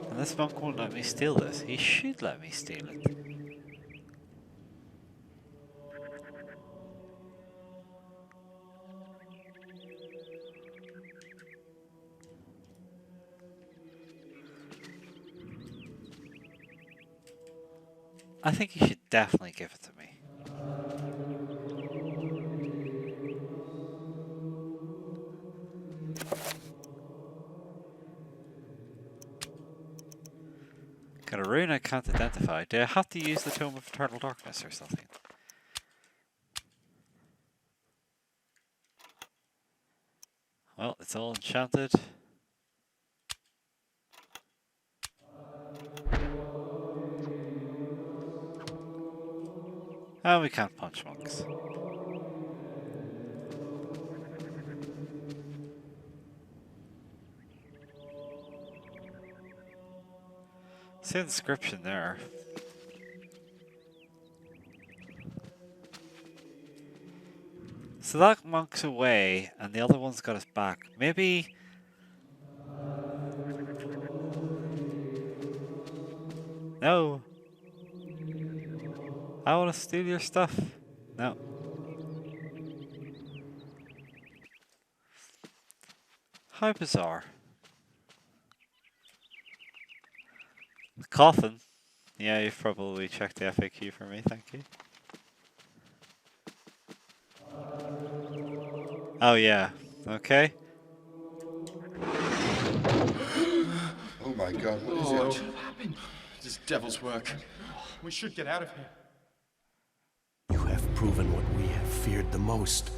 And this monk won't let me steal this. He should let me steal it. I think he should definitely give it to me. Got a rune I can't identify. Do I have to use the Tome of Eternal Darkness or something? Well, it's all enchanted. And we can't punch monks. See the description there. So that monk's away, and the other one's got us back. Maybe... No! I want to steal your stuff. No. How bizarre. The coffin. Yeah, you've probably checked the FAQ for me, thank you. Oh yeah, okay. Oh my god, what is What it? happened? This devil's work. We should get out of here. You have proven what we have feared the most.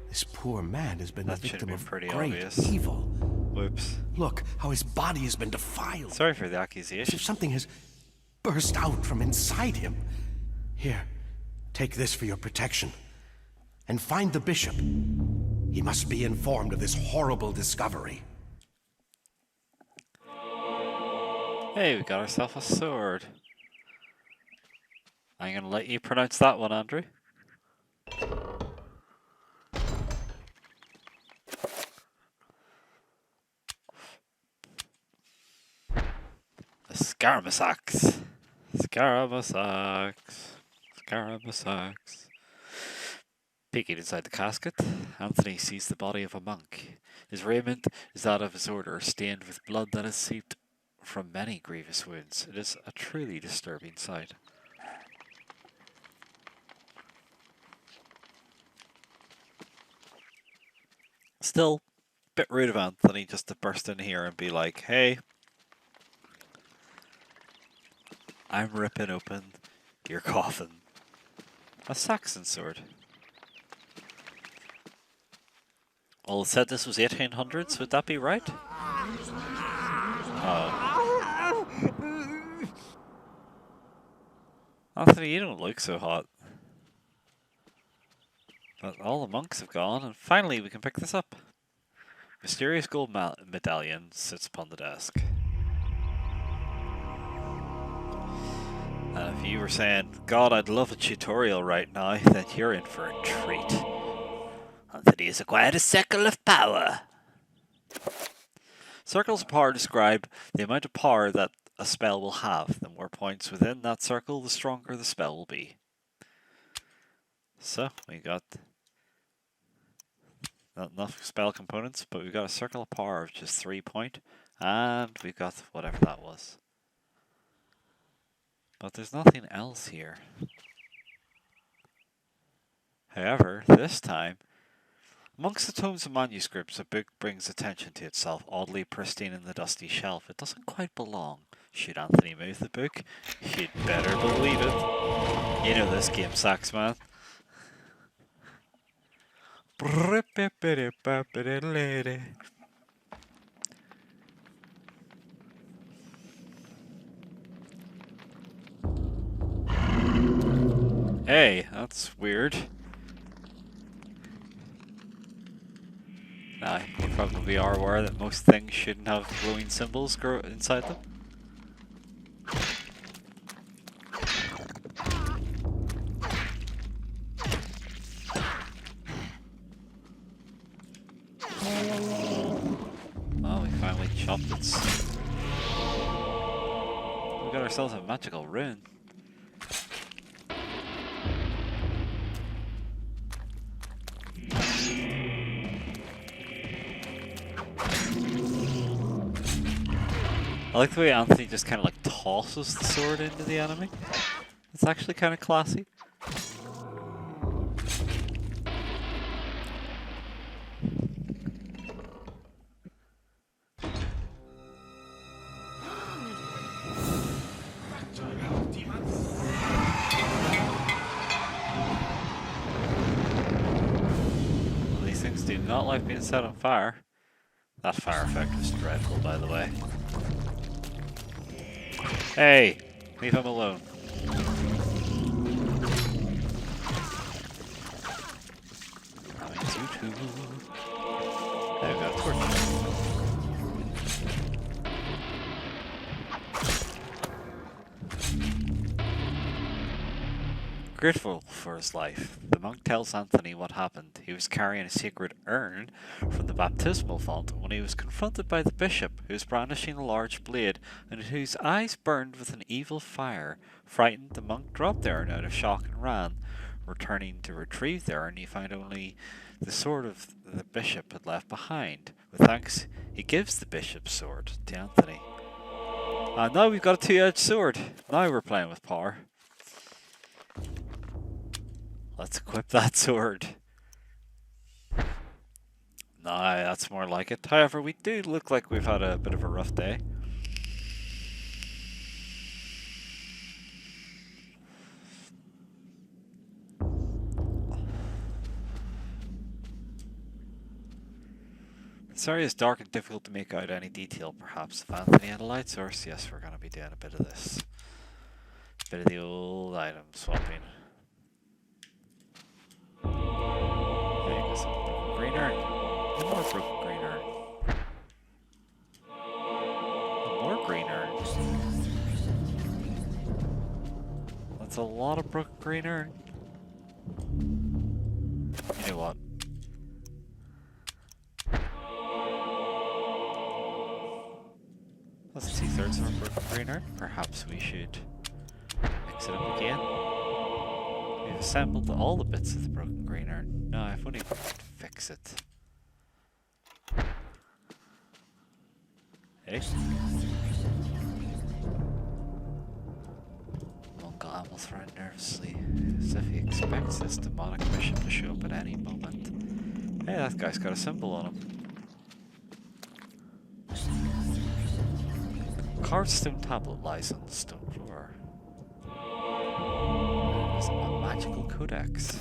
This poor man has been That a victim should be of pretty great obvious. evil. Whoops. Look how his body has been defiled. Sorry for the As accusation. if something has burst out from inside him. Here, take this for your protection. And find the bishop. He must be informed of this horrible discovery. Hey, we got ourselves a sword. I'm gonna let you pronounce that one, Andrew. The Scaramusax. Scaramusax. Scaramusax. Peeking inside the casket, Anthony sees the body of a monk. His raiment is that of his order, stained with blood that has seeped from many grievous wounds. It is a truly disturbing sight. Still, bit rude of Anthony just to burst in here and be like, hey, I'm ripping open your coffin. A Saxon sword. Well, it said this was 1800s, would that be right? Oh. Anthony, you don't look so hot. But all the monks have gone, and finally we can pick this up. Mysterious gold medallion sits upon the desk. And if you were saying, God, I'd love a tutorial right now, then you're in for a treat. Anthony has acquired a circle of power. Circles of power describe the amount of power that a spell will have. The more points within that circle, the stronger the spell will be. So, we got not enough spell components, but we've got a circle of power of just 3 point, and we've got whatever that was. But there's nothing else here. However, this time, amongst the tomes and manuscripts, a book brings attention to itself, oddly pristine in the dusty shelf. It doesn't quite belong. Should Anthony move the book? You'd better believe it. You know this game sucks, man. Hey, that's weird. Nah, you probably are aware that most things shouldn't have glowing symbols grow inside them. Oh, we finally chopped its... We got ourselves a magical rune. I like the way Anthony just kind of like tosses the sword into the enemy. It's actually kind of classy. Well, these things do not like being set on fire. That fire effect was dreadful, by the way. Hey, leave him alone. That means you too. There we go, torch. Grateful for his life, the monk tells Anthony what happened. He was carrying a sacred urn from the baptismal font when he was confronted by the bishop, who was brandishing a large blade and whose eyes burned with an evil fire. Frightened, the monk dropped the urn out of shock and ran. Returning to retrieve the urn, he found only the sword of the bishop had left behind. With thanks, he gives the bishop's sword to Anthony. And now we've got a two-edged sword. Now we're playing with power. Let's equip that sword. Nah, that's more like it. However, we do look like we've had a bit of a rough day. This area is dark and difficult to make out any detail, perhaps. If Anthony had a light source, yes, we're going to be doing a bit of this. A bit of the old item swapping. There you go, some broken green urn. One more broken green urn. One more green urn. That's a lot of broken green urn. You know what? That's 2/3 of our broken green urn. Perhaps we should mix it up again. We've assembled all the bits of the broken green urn. No, I've only got to fix it. Hey? Monk ambles around nervously, as if he expects this demonic bishop to show up at any moment. Hey, that guy's got a symbol on him. Carved stone tablet lies on the stone floor. There's a magical codex.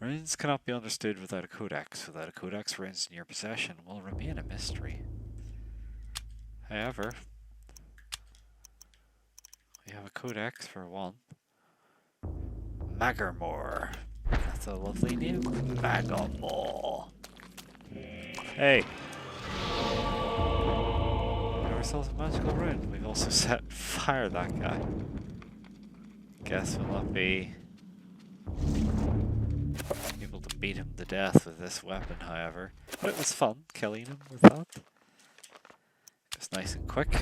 Runes cannot be understood without a codex. Without a codex, runes in your possession will remain a mystery. However, we have a codex for one. Magarmore. That's a lovely name. Magarmore. Hey. We have ourselves a magical rune. We've also set fire that guy. Guess we'll not be able to beat him to death with this weapon, however. But it was fun killing him with that. It's nice and quick.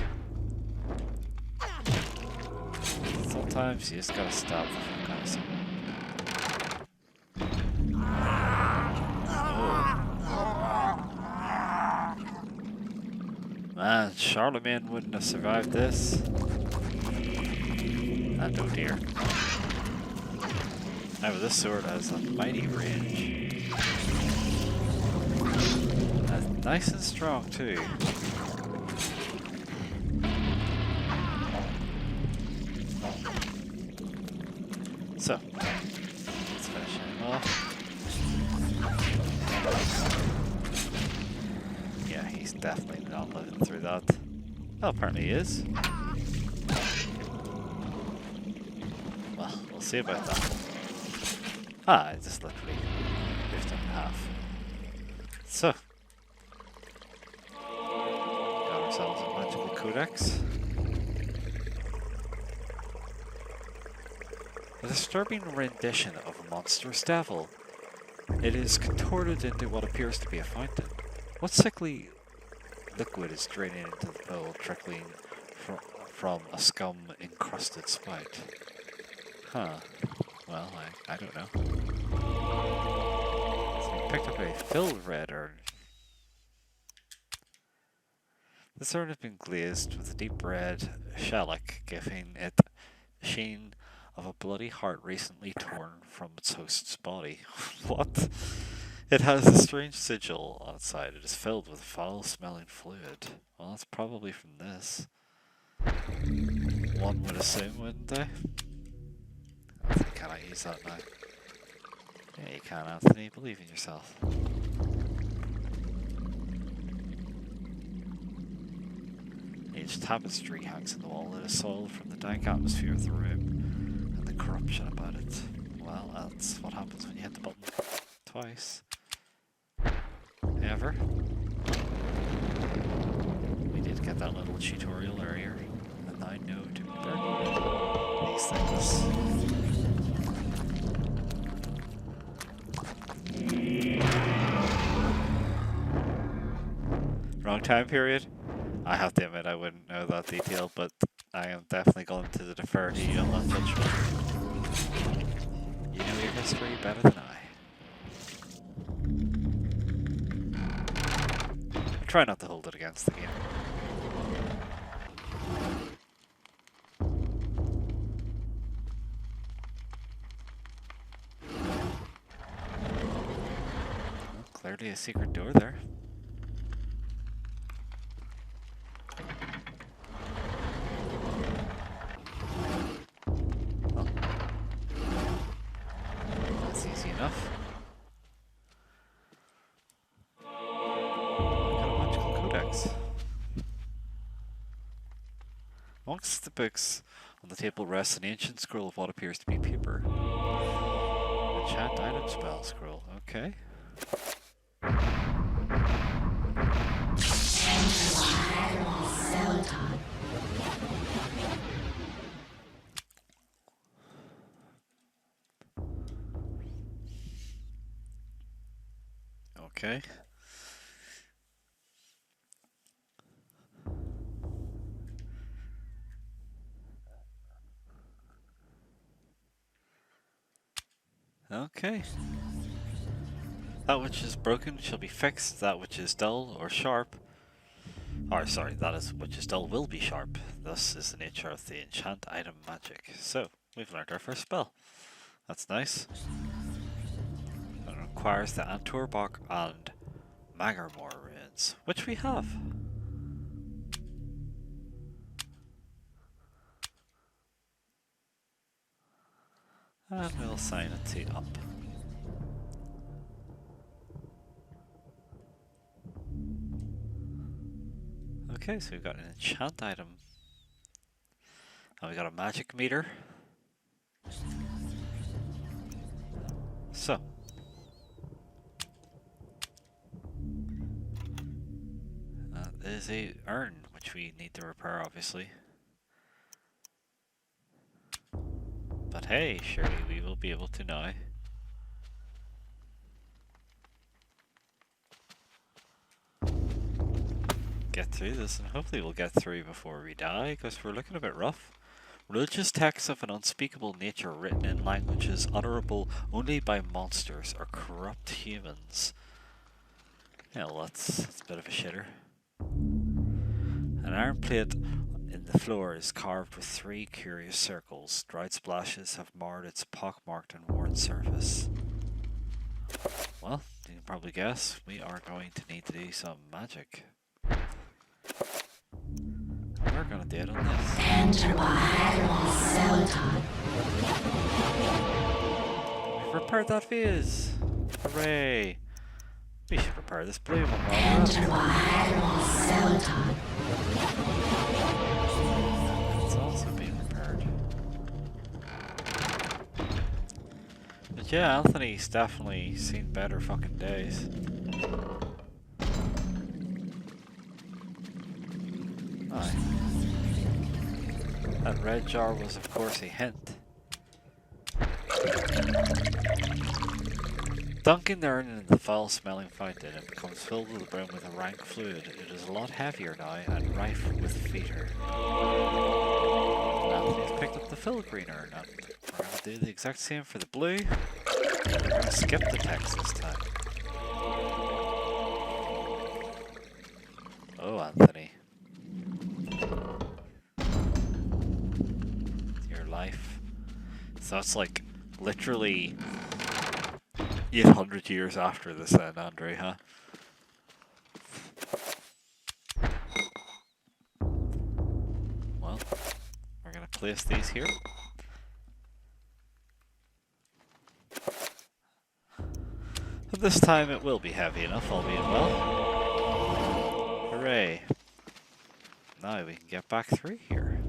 Sometimes you just gotta stop the fuck out of someone. Man, Charlemagne wouldn't have survived this. And oh dear. Now this sword has a mighty range. That's nice and strong too. So, let's finish him off. Yeah, he's definitely not living through that. Well, apparently he is. Well, we'll see about that. Ah, I just literally ripped him in half. So, got ourselves a magical codex. A disturbing rendition of a monstrous devil. It is contorted into what appears to be a fountain. What sickly liquid is draining into the bowl, trickling from a scum-encrusted spout? Huh. Well, I don't know. So we picked up a filled red urn. This urn has been glazed with a deep red shellac, giving it the sheen of a bloody heart recently torn from its host's body. What? It has a strange sigil on its side. It is filled with foul-smelling fluid. Well, that's probably from this. One would assume, wouldn't they? Anthony, can I use that now? Yeah, you can, Anthony. Believe in yourself. Each tapestry hangs in the wall. It is soiled from the dank atmosphere of the room and the corruption about it. Well, that's what happens when you hit the button twice. However, we did get that little tutorial earlier, and I know to burn these things. Wrong time period? I have to admit I wouldn't know that detail, but I am definitely going to defer to you on that judgment. You know your history better than I. I try not to hold it against the game. Well, clearly a secret door there. Well, that's easy enough. Amongst the books on the table rests an ancient scroll of what appears to be paper. Enchant item spell scroll, okay. Okay. Okay. That which is broken shall be fixed, that which is dull or sharp. Or sorry, that is which is dull will be sharp. Thus is the nature of the enchant item magic. So, we've learned our first spell. That's nice. I don't requires the Anturbok and Magarmore ruins, which we have. And we'll sign it to up. Okay, so we've got an enchant item. And we got a magic meter. So. That is a urn, which we need to repair, obviously. But hey, surely we will be able to now. Get through this, and hopefully we'll get through before we die, because we're looking a bit rough. Religious texts of an unspeakable nature written in languages utterable only by monsters or corrupt humans. Yeah, well, that's a bit of a shitter. An iron plate in the floor is carved with 3 curious circles. Dried splashes have marred its pockmarked and worn surface. Well, you can probably guess, we are going to need to do some magic. We're gonna do it on this. We've repaired that fuse! Hooray! We should repair this blue one while it's also been repaired. But yeah, Anthony's definitely seen better fucking days. Aye. That red jar was of course a hint. Dunking the urn in the foul-smelling fountain, it becomes filled to the brim with a rank fluid. It is a lot heavier now and rife with fetor. Anthony's picked up the filigree urn, and we're going to do the exact same for the blue. We're going to skip the text this time. Oh, Anthony. Your life. So it's like literally 800 years after this then, Andre, huh? Well, we're gonna place these here. But this time it will be heavy enough, all being well. Hooray. Now we can get back through here.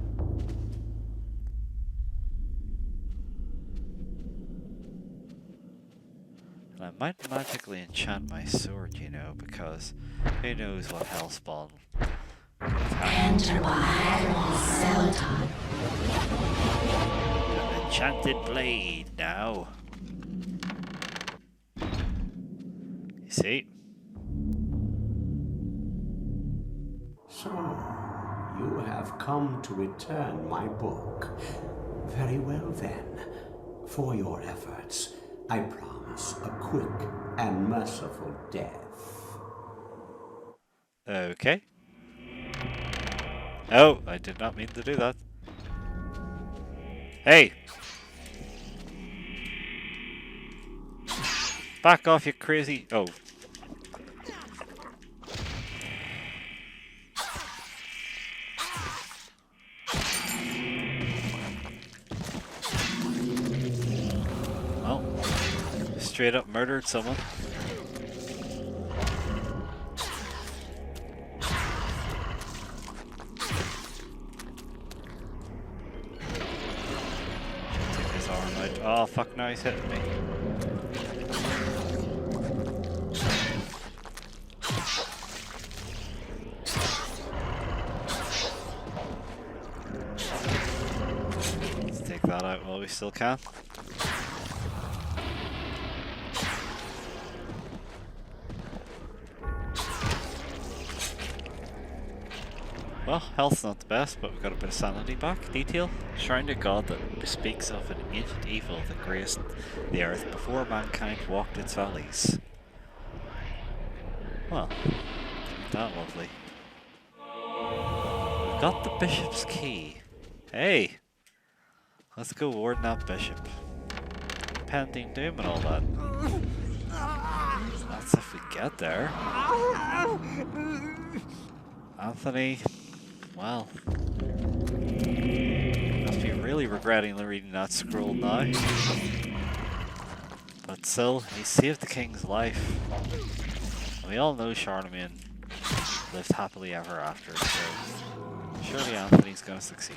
I might magically enchant my sword, you know, because who knows what hellspawn an enchanted blade now. You see? So, you have come to return my book. Very well then. For your efforts, I promise a quick and merciful death. Okay. Oh, I did not mean to do that. Hey! Back off, you crazy... Oh. Well, straight up murdered someone. Take his arm out. Oh fuck, now he's hitting me. Let's take that out while we still can. Well, health's not the best, but we've got a bit of sanity back. Detail. Shrine to God that bespeaks of an ancient evil that graced the earth before mankind walked its valleys. Well, isn't that lovely? We've got the bishop's key. Hey! Let's go warden that bishop. Pending doom and all that. get there. Anthony, well, must be really regretting reading that scroll now. But still, he saved the king's life. We all know Charlemagne lived happily ever after, so surely Anthony's gonna succeed.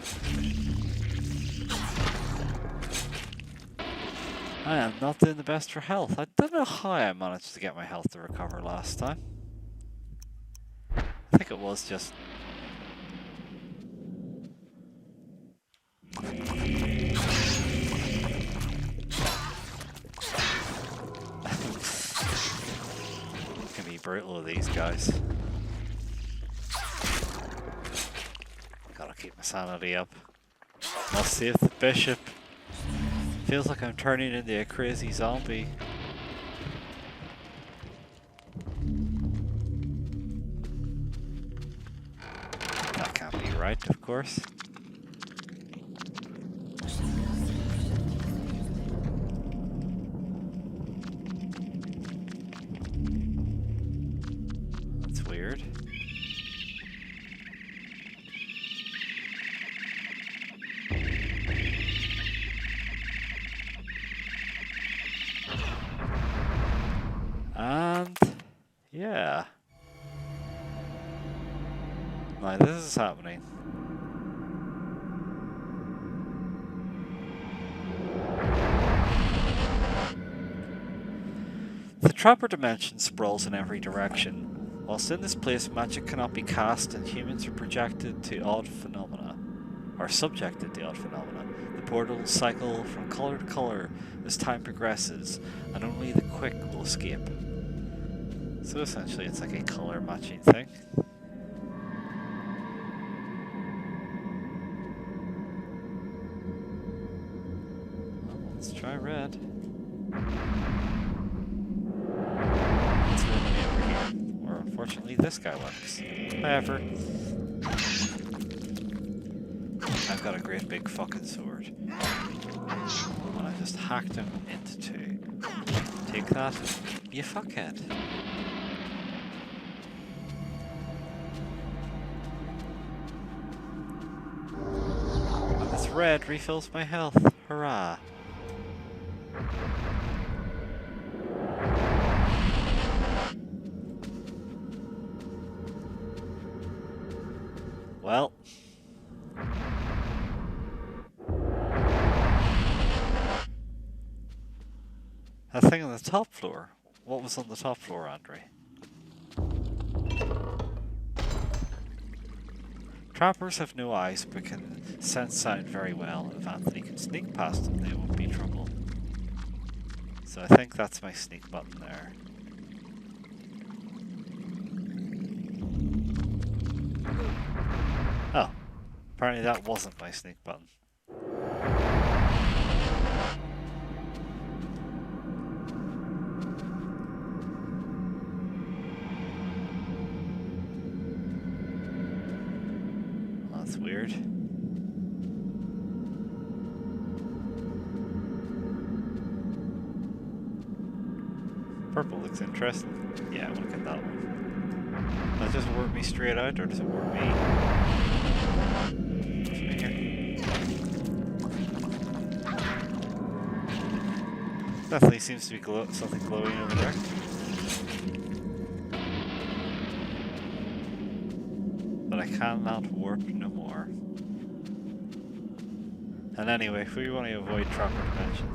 I am not doing the best for health. I don't know how I managed to get my health to recover last time. I think it was just... can be brutal with these guys. Gotta keep my sanity up. Must save the bishop. Feels like I'm turning into a crazy zombie. That can't be right, of course. That's weird. And yeah. Now this is happening. The Trapper dimension sprawls in every direction. Whilst in this place magic cannot be cast and humans are projected to odd phenomena, or subjected to odd phenomena. The portals cycle from colour to colour as time progresses, and only the quick will escape. So essentially it's like a colour matching thing. Well, let's try red. Let's run me over here. Or unfortunately this guy works. However, I've got a great big fucking sword. And I just hacked him into two. Take that, you fuckhead. And this red refills my health. Hurrah. Well. That thing on the top floor. What was on the top floor, Andre? Trappers have no eyes but can sense sound very well. If Anthony can sneak past them, they won't be trouble. So I think that's my sneak button there. Oh, apparently that wasn't my sneak button. That's weird. Purple looks interesting. Yeah, I want to get that one. Does it just work me straight out, or does it work me? Here. Definitely seems to be something glowing over there. But I cannot warp no more. And anyway, if we want to avoid Trapper dimension.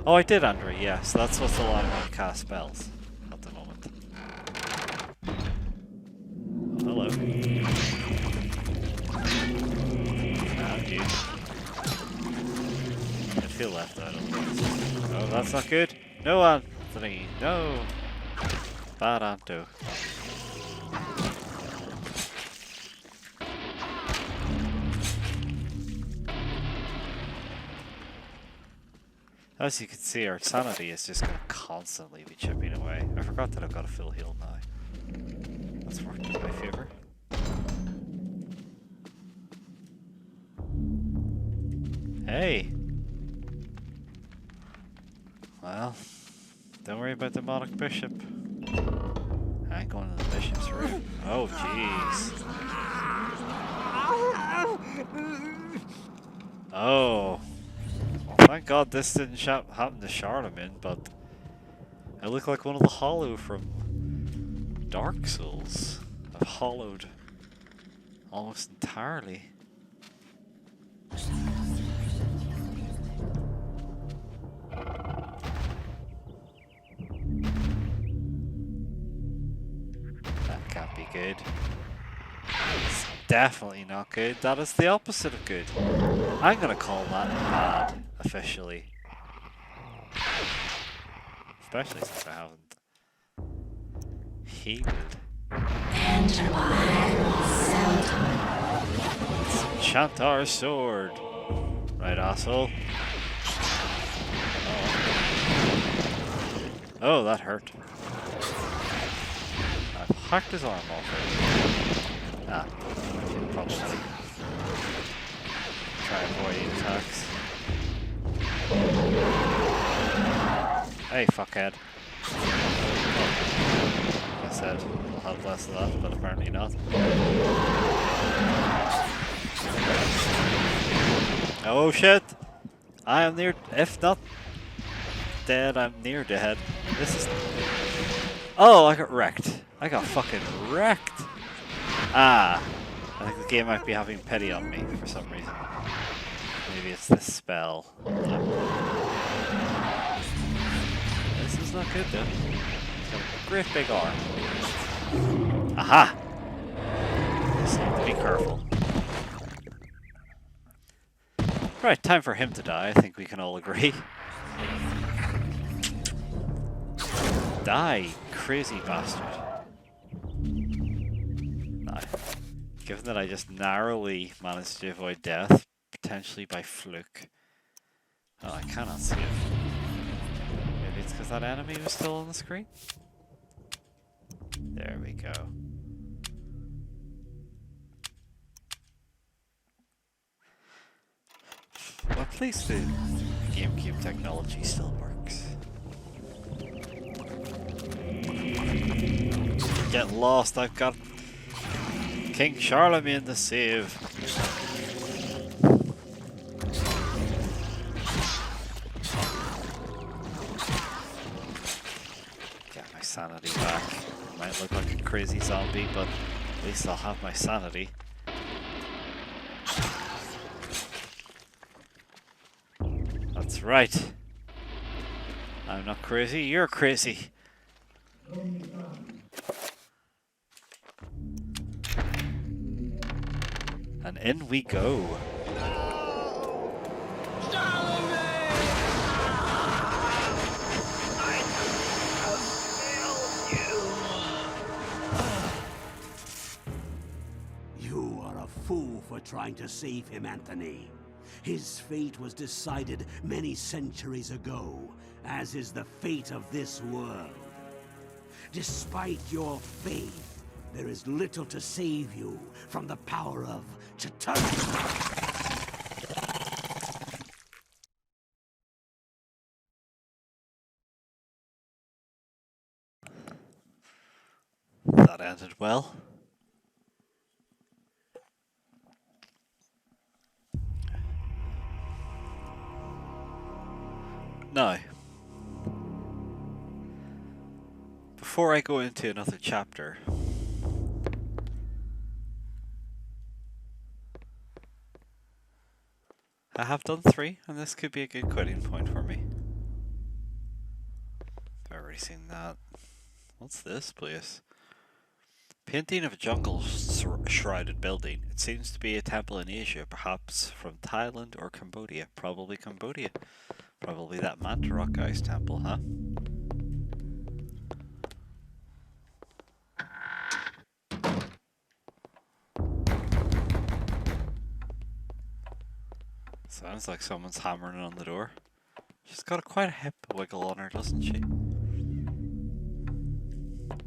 Oh, I did, Andre, yeah, so that's what's allowing me to cast spells at the moment. Oh, hello. Ah, dude. I feel left out of this. Oh, that's not good. No, Anthony, no. Bad Anto. As you can see, our sanity is just going to constantly be chipping away. I forgot that I've got a full heal now. That's worked in my favour. Hey! Well, Don't worry about the demonic bishop. I ain't going to the bishop's room. Oh, jeez. Oh. Thank God this didn't happen to Charlemagne, but I look like one of the Hollow from Dark Souls. I've hollowed almost entirely. That can't be good. It's definitely not good. That is the opposite of good. I'm gonna call that bad, officially. Especially since I haven't healed. Let's enchant our sword. Right, asshole. Oh, that hurt. I've hacked his arm off. Ah, probably. Try avoiding attacks. Hey, fuckhead. Like I said, we'll have less of that, but apparently not. Oh shit! I am near, if not dead, I'm near dead. This is... Oh, I got wrecked. I got fucking wrecked! Ah! I think the game might be having pity on me for some reason. Maybe it's this spell. This is not good though. It's got a great big arm. Aha! Just need to be careful. Right, time for him to die, I think we can all agree. Die, crazy bastard. No. Given that I just narrowly managed to avoid death, potentially by fluke. Oh, I cannot see it. Maybe it's because that enemy was still on the screen? There we go. Well, at least the GameCube technology still works. Get lost, I've got King Charlemagne to save. Get my sanity back. Might look like a crazy zombie, but at least I'll have my sanity. That's right. I'm not crazy, you're crazy. And in we go. You are a fool for trying to save him, Anthony. His fate was decided many centuries ago, as is the fate of this world. Despite your faith, there is little to save you from the power of Chitauri. That ended well. Now, before I go into another chapter, I have done 3, and this could be a good quitting point for me. I've already seen that. What's this place? Painting of a jungle shrouded building. It seems to be a temple in Asia, perhaps from Thailand or Cambodia. Probably Cambodia. Probably that Mantarok guy's temple, huh? Sounds like someone's hammering on the door. She's got quite a hip wiggle on her, doesn't she?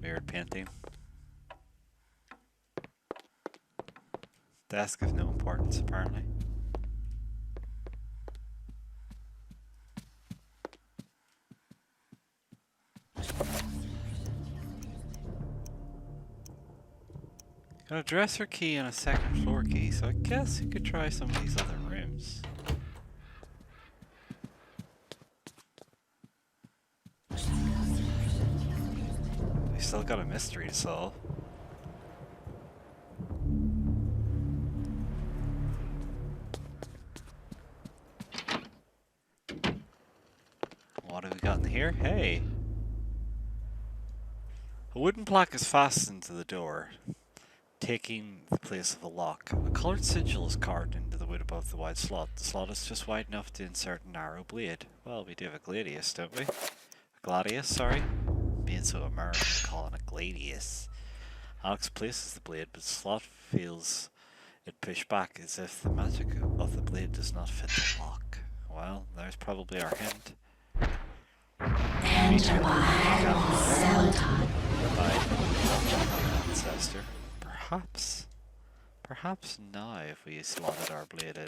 Mirrored painting. Desk of no importance, apparently. Got a dresser key and a second floor key, so I guess you could try some of these other rooms. We still got a mystery to solve. What have we got in here? Hey! A wooden plaque is fastened to the door, taking the place of a lock. A coloured sigil is carved into the wood above the wide slot. The slot is just wide enough to insert a narrow blade. Well, we do have a gladius, don't we? A gladius, sorry. Being so American, calling it gladius. Alex places the blade, but the slot feels it pushed back as if the magic of the blade does not fit the lock. Well, there's probably our hint. Enter ancestor. Perhaps now if we slotted our blade in.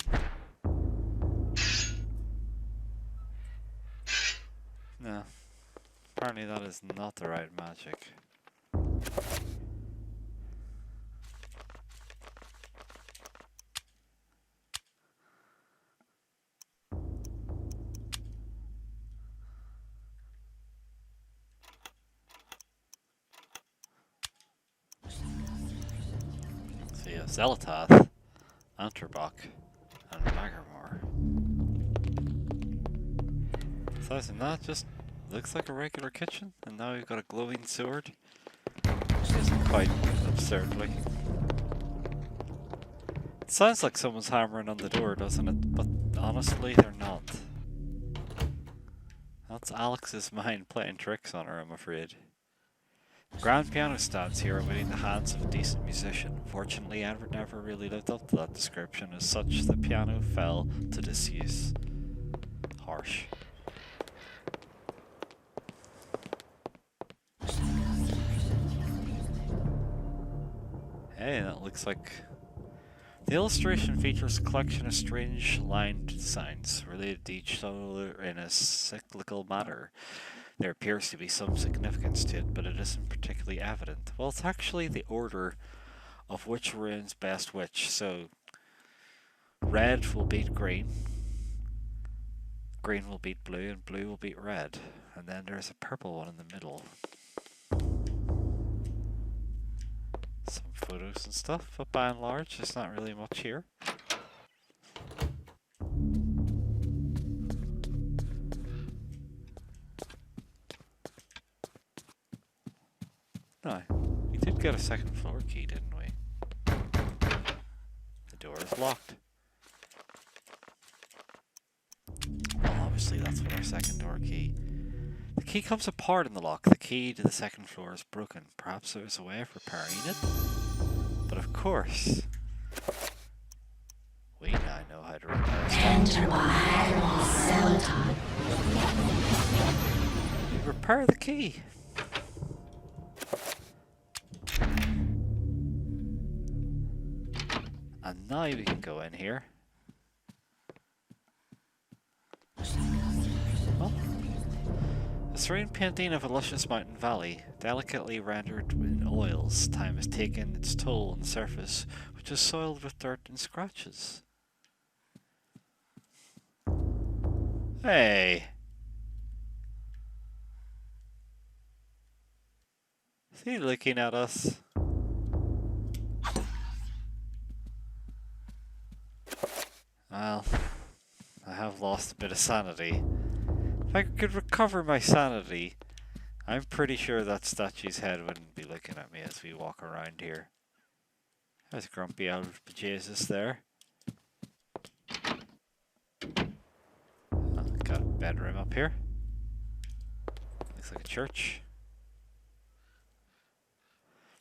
No. Apparently that is not the right magic. So yeah, Zelatath, Antrobok, and Magarmore. Aside from that, just looks like a regular kitchen, and now we've got a glowing sword. Which isn't quite absurd looking. It sounds like someone's hammering on the door, doesn't it? But honestly, they're not. That's Alex's mind playing tricks on her, I'm afraid. Grand piano stands here awaiting the hands of a decent musician. Fortunately, Edward never really lived up to that description. As such, the piano fell to disuse. Harsh. Hey, that looks like... The illustration features a collection of strange lined designs related to each other in a cyclical manner. There appears to be some significance to it, but it isn't particularly evident. Well, it's actually the order of which runes best which. So, red will beat green, green will beat blue, and blue will beat red. And then there's a purple one in the middle. Some photos and stuff, but by and large, there's not really much here. No, we did get a second floor key, didn't we? The door is locked. Well, obviously that's what our second door key. The key comes apart in the lock. The key to the second floor is broken. Perhaps there's a way of repairing it? But of course, we now know how to repair stuff. We repair the key. And now we can go in here. Well, a serene painting of a luscious mountain valley, delicately rendered in oils. Time has taken its toll on the surface, which is soiled with dirt and scratches. Hey! Is he looking at us? Well, I have lost a bit of sanity. If I could recover my sanity, I'm pretty sure that statue's head wouldn't be looking at me as we walk around here. There's grumpy old Jesus there. Oh, got a bedroom up here. Looks like a church.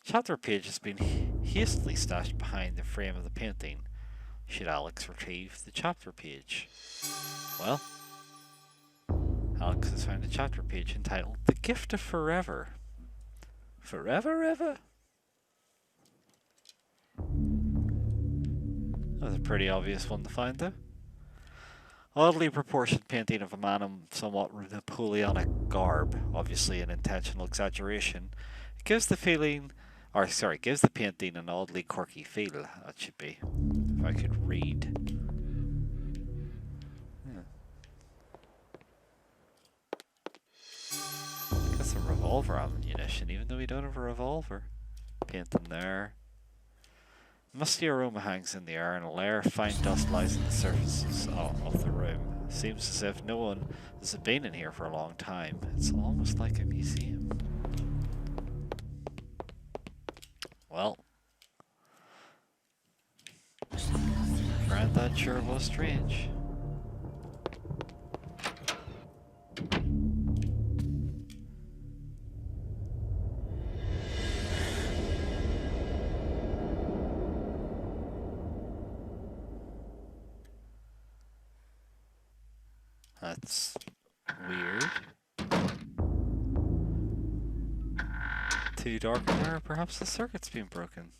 Chapter page has been hastily stashed behind the frame of the painting. Should Alex retrieve the chapter page? Well, Alex has found a chapter page entitled The Gift of Forever. Forever, ever? That was a pretty obvious one to find, though. Oddly proportioned painting of a man in somewhat Napoleonic garb, obviously an intentional exaggeration. It gives the feeling Or, sorry, gives the painting an oddly quirky feel, that should be. If I could read. Got some revolver ammunition, even though we don't have a revolver. Painting there. Musty aroma hangs in the air, and a layer of fine dust lies on the surfaces of the room. Seems as if no one has been in here for a long time. It's almost like a museum. Well, Granddad sure was strange. That's weird. Too dark in there, perhaps the circuit's been broken.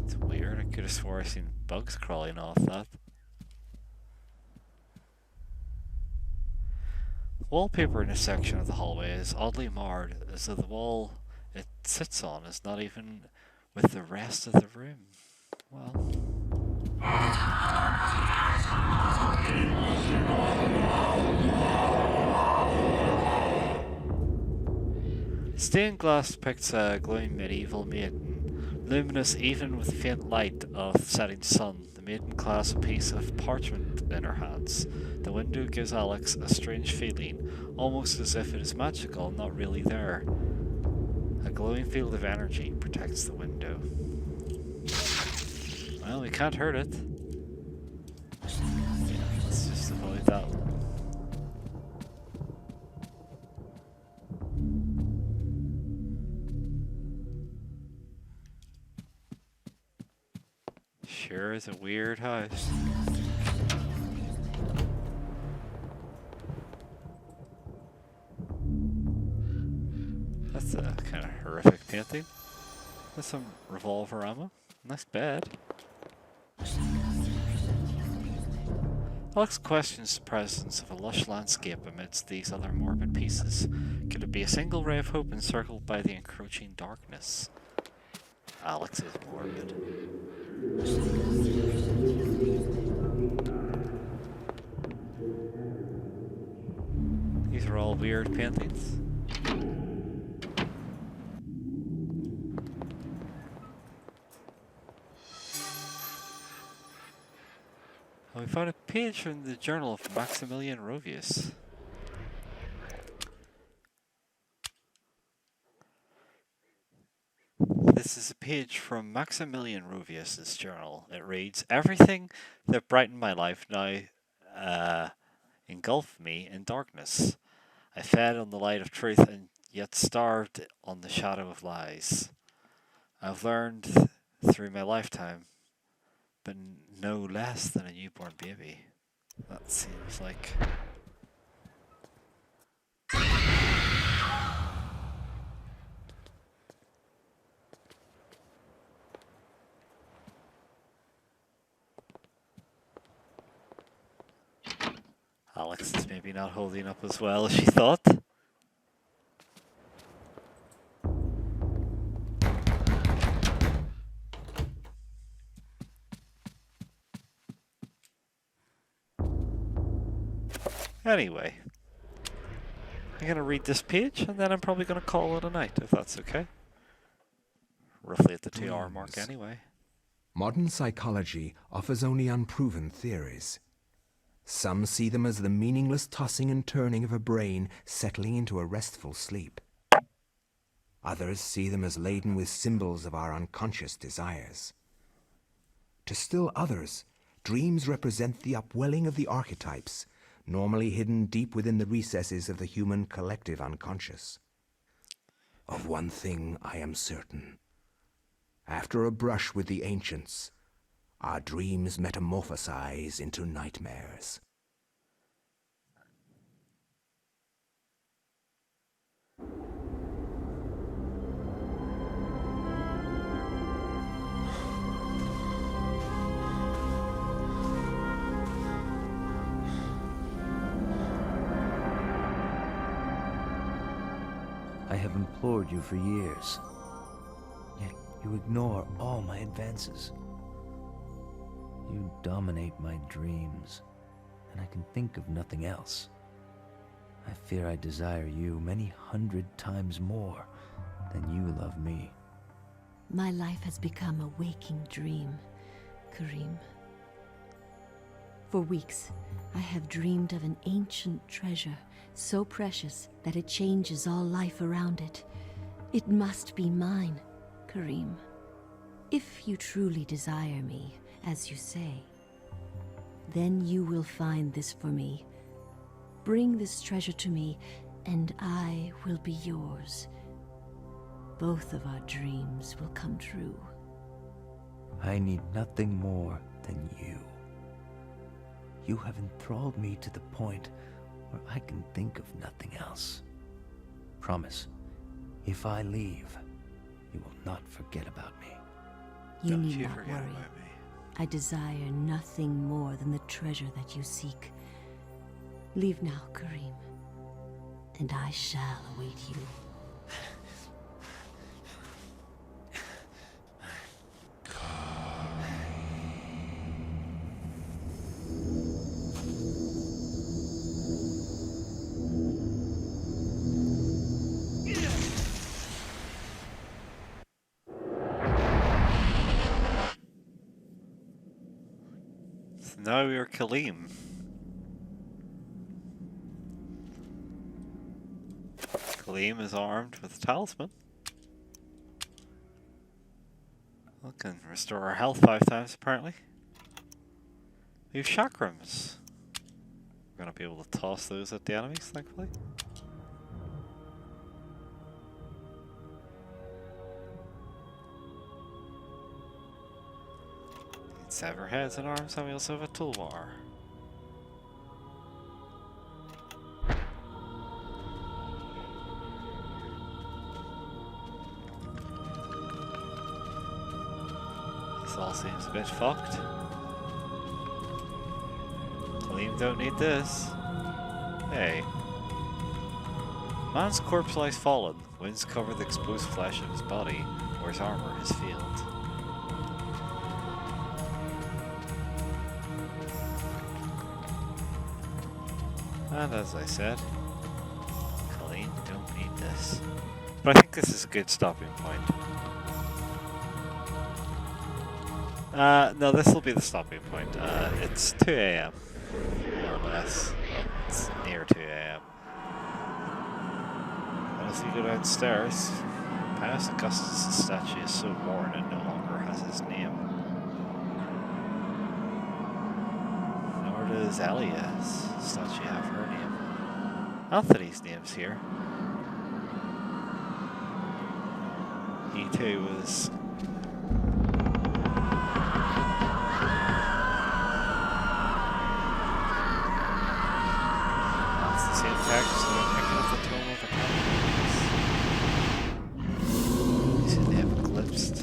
It's weird, I could have swore I seen bugs crawling off that. The wallpaper in this section of the hallway is oddly marred, as though the wall it sits on is not even with the rest of the room. Well... Stained glass depicts a glowing medieval maiden, luminous even with the faint light of the setting sun. The maiden clasps a piece of parchment in her hands. The window gives Alex a strange feeling, almost as if it is magical, not really there. A glowing field of energy protects the window. Well, we can't hurt it. Yeah, let's just avoid that one. Sure is a weird house. That's a kind of horrific painting. There's some revolver ammo. Nice bed. Alex questions the presence of a lush landscape amidst these other morbid pieces. Could it be a single ray of hope encircled by the encroaching darkness? Alex is morbid. These are all weird paintings. Oh, we found a page from the journal of Maximilian Rovius. This is a page from Maximilian Rovius's journal. It reads, "Everything that brightened my life now engulfed me in darkness. I fed on the light of truth and yet starved on the shadow of lies. I've learned through my lifetime, but no less than a newborn baby." That seems like... Alex is maybe not holding up as well as she thought. Anyway, I'm going to read this page and then I'm probably going to call it a night, if that's okay. Roughly at the 2-hour mark anyway. Modern psychology offers only unproven theories. Some see them as the meaningless tossing and turning of a brain settling into a restful sleep. Others see them as laden with symbols of our unconscious desires. To still others, dreams represent the upwelling of the archetypes, normally hidden deep within the recesses of the human collective unconscious. Of one thing I am certain. After a brush with the ancients, our dreams metamorphosize into nightmares. I have implored you for years. Yet you ignore all my advances. You dominate my dreams, and I can think of nothing else. I fear I desire you many 100 times more than you love me. My life has become a waking dream, Karim. For weeks, I have dreamed of an ancient treasure so precious that it changes all life around it. It must be mine, Karim. If you truly desire me, as you say, then you will find this for me. Bring this treasure to me, and I will be yours. Both of our dreams will come true. I need nothing more than you. You have enthralled me to the point where I can think of nothing else. Promise, if I leave, you will not forget about me. You need not worry. I desire nothing more than the treasure that you seek. Leave now, Karim, and I shall await you. Now we are Kaleem. Kaleem is armed with a talisman. We can restore our health 5 times apparently. We have chakrams. We're gonna be able to toss those at the enemies, thankfully. Sever heads and arms, and we also have a toolbar. This all seems a bit fucked. Kaleem don't need this. Hey. Man's corpse lies fallen. Winds cover the exposed flesh of his body, where his armor is failed. And as I said, Kaleem don't need this. But I think this is a good stopping point. No, this will be the stopping point. It's 2 AM, more or less. Well, it's near 2 AM. And as you go downstairs, Pius Augustus' statue is so worn it no longer has his name. Nor does Elia's statue have her name. Anthony's name's here. He too was that's the same text that I'm picking up the Tome of the Canons. You see they have eclipsed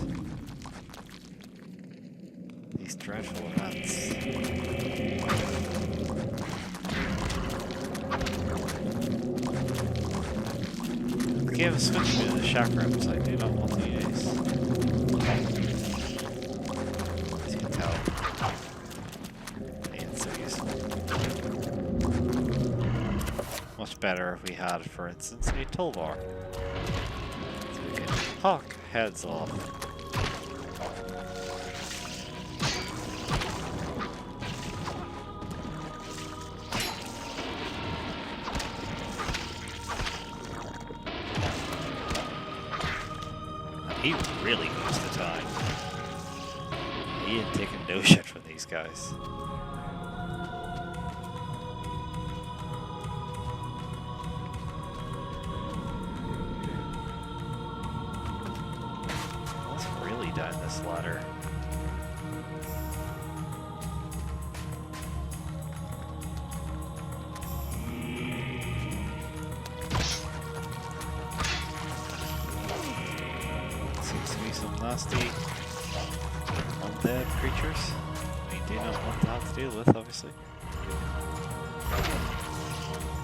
these dreadful events. The game switched me to the chakrams I do not want to use. As you can tell. It's so useful. Much better if we had, for instance, a toolbar. So we can hawk heads off. He really moves the time. He ain't taking no shit from these guys. Let's really down this ladder. Nasty undead creatures we do not want to have to deal with, obviously.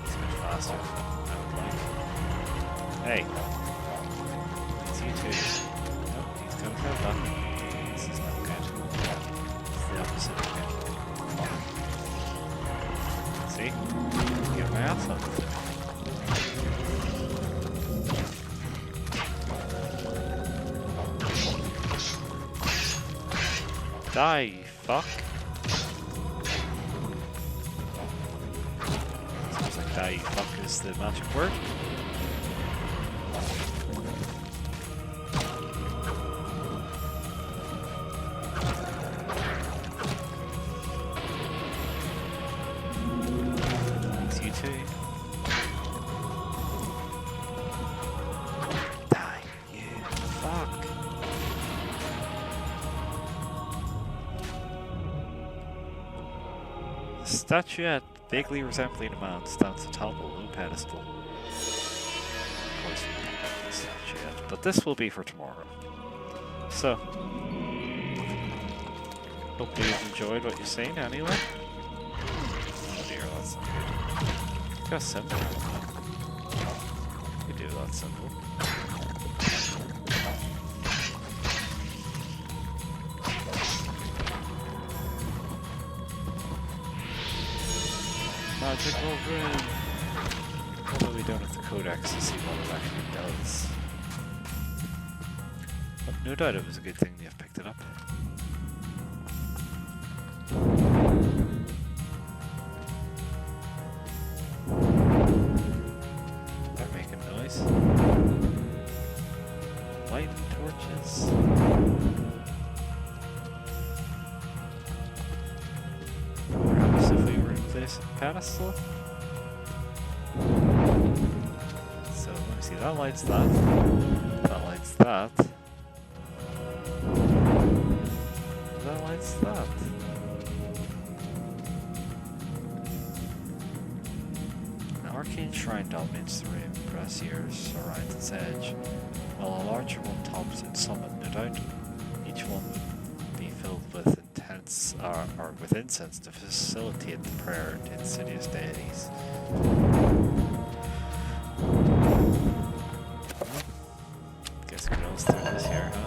It's a bit faster than I would like. Hey. It's you too. Nope, he's got a red button. This is not good. It's the opposite of good. See? Get my ass up. Die, you fuck. Sounds like die, you fuck is the magic word. It's you too. Die, you fuck. The statuette, vaguely resembling a man, stands atop a low pedestal. Of course, we don't have the statuette, but this will be for tomorrow. So, hope you've enjoyed what you've seen anyway. Oh dear, that's not good. Look how simple. You do that simple. Magical room. Although we don't have the codex to see what it actually does. But no doubt it was a good thing you've picked it up. They're making noise. Lighting torches. Perhaps if we were in place at pedestal. So let me see, that lights that. That lights that. That lights that. An arcane shrine dominates the room, braziers around its edge, while a larger one tops its summit. No doubt, each one would be filled with with incense to facilitate the prayer to insidious deities. Guess we can always through this here, huh?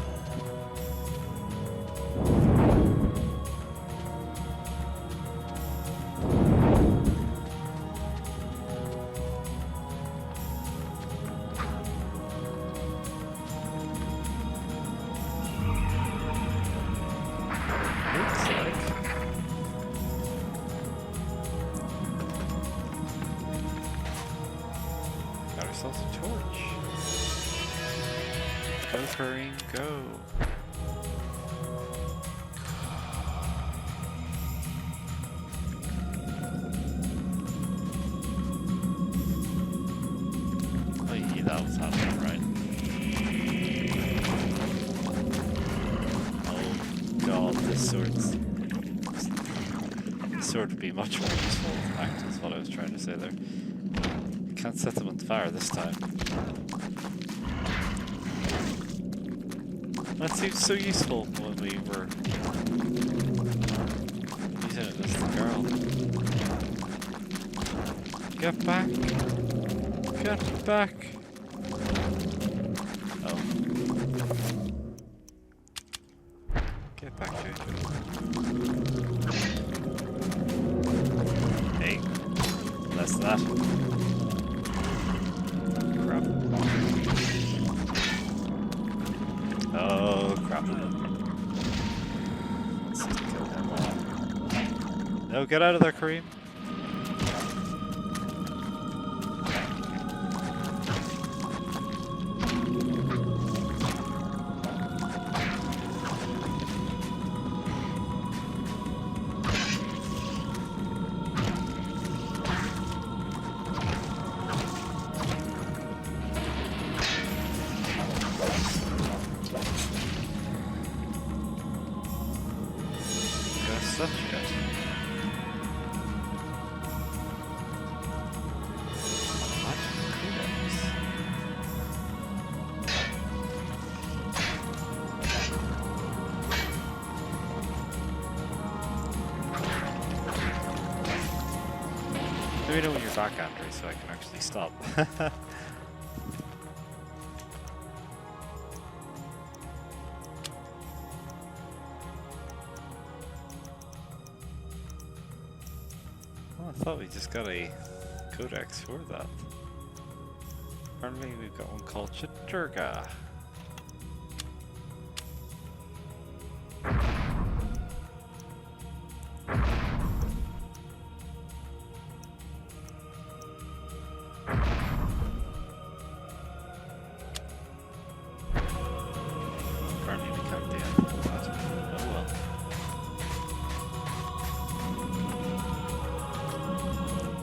Hurrying, go. Oh, yeah, that was happening, right? Oh god, this sword would be much more useful in fact, is what I was trying to say there. Can't set them on fire this time. That seems so useful when we were using it as the girl. Get back! Get back! Oh. Get back, Jojo. Hey. Less of that. Crap. Oh crap. Let's just kill them all. No, get out of there, Kareem. Let me know when you're back, Andrew, so I can actually stop. I thought we just got a codex for that. Apparently we've got one called Chattur'gha. Apparently we can't do anything with that. Oh well.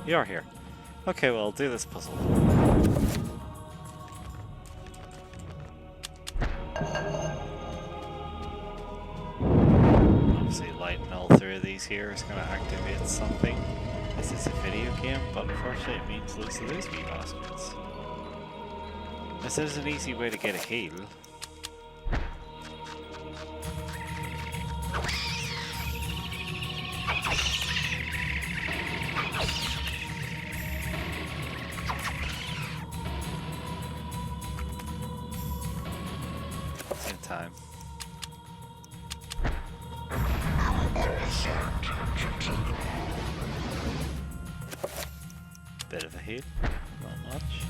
You're here. Okay, well, I'll do this puzzle. Obviously, lighting all three of these here is going to activate something. This is a video game, but unfortunately it means lose these wee bastards. This is an easy way to get a heal. Same time. Bit of a heal, not much.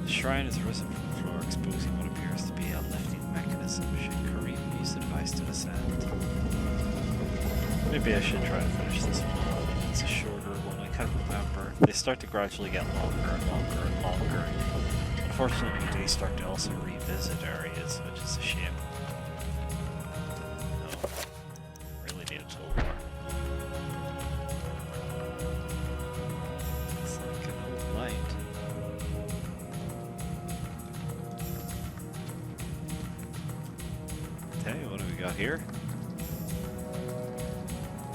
The shrine is risen from the floor, exposing what appears to be a lifting mechanism. Should Kareem use the device to descend? Maybe I should try to finish this one. It's a shorter one, I can't remember. They start to gradually get longer and longer and longer. Unfortunately, they start to also revisit areas, which is a shame. No, really need a toolbar. It's like an old light. Okay, what do we got here?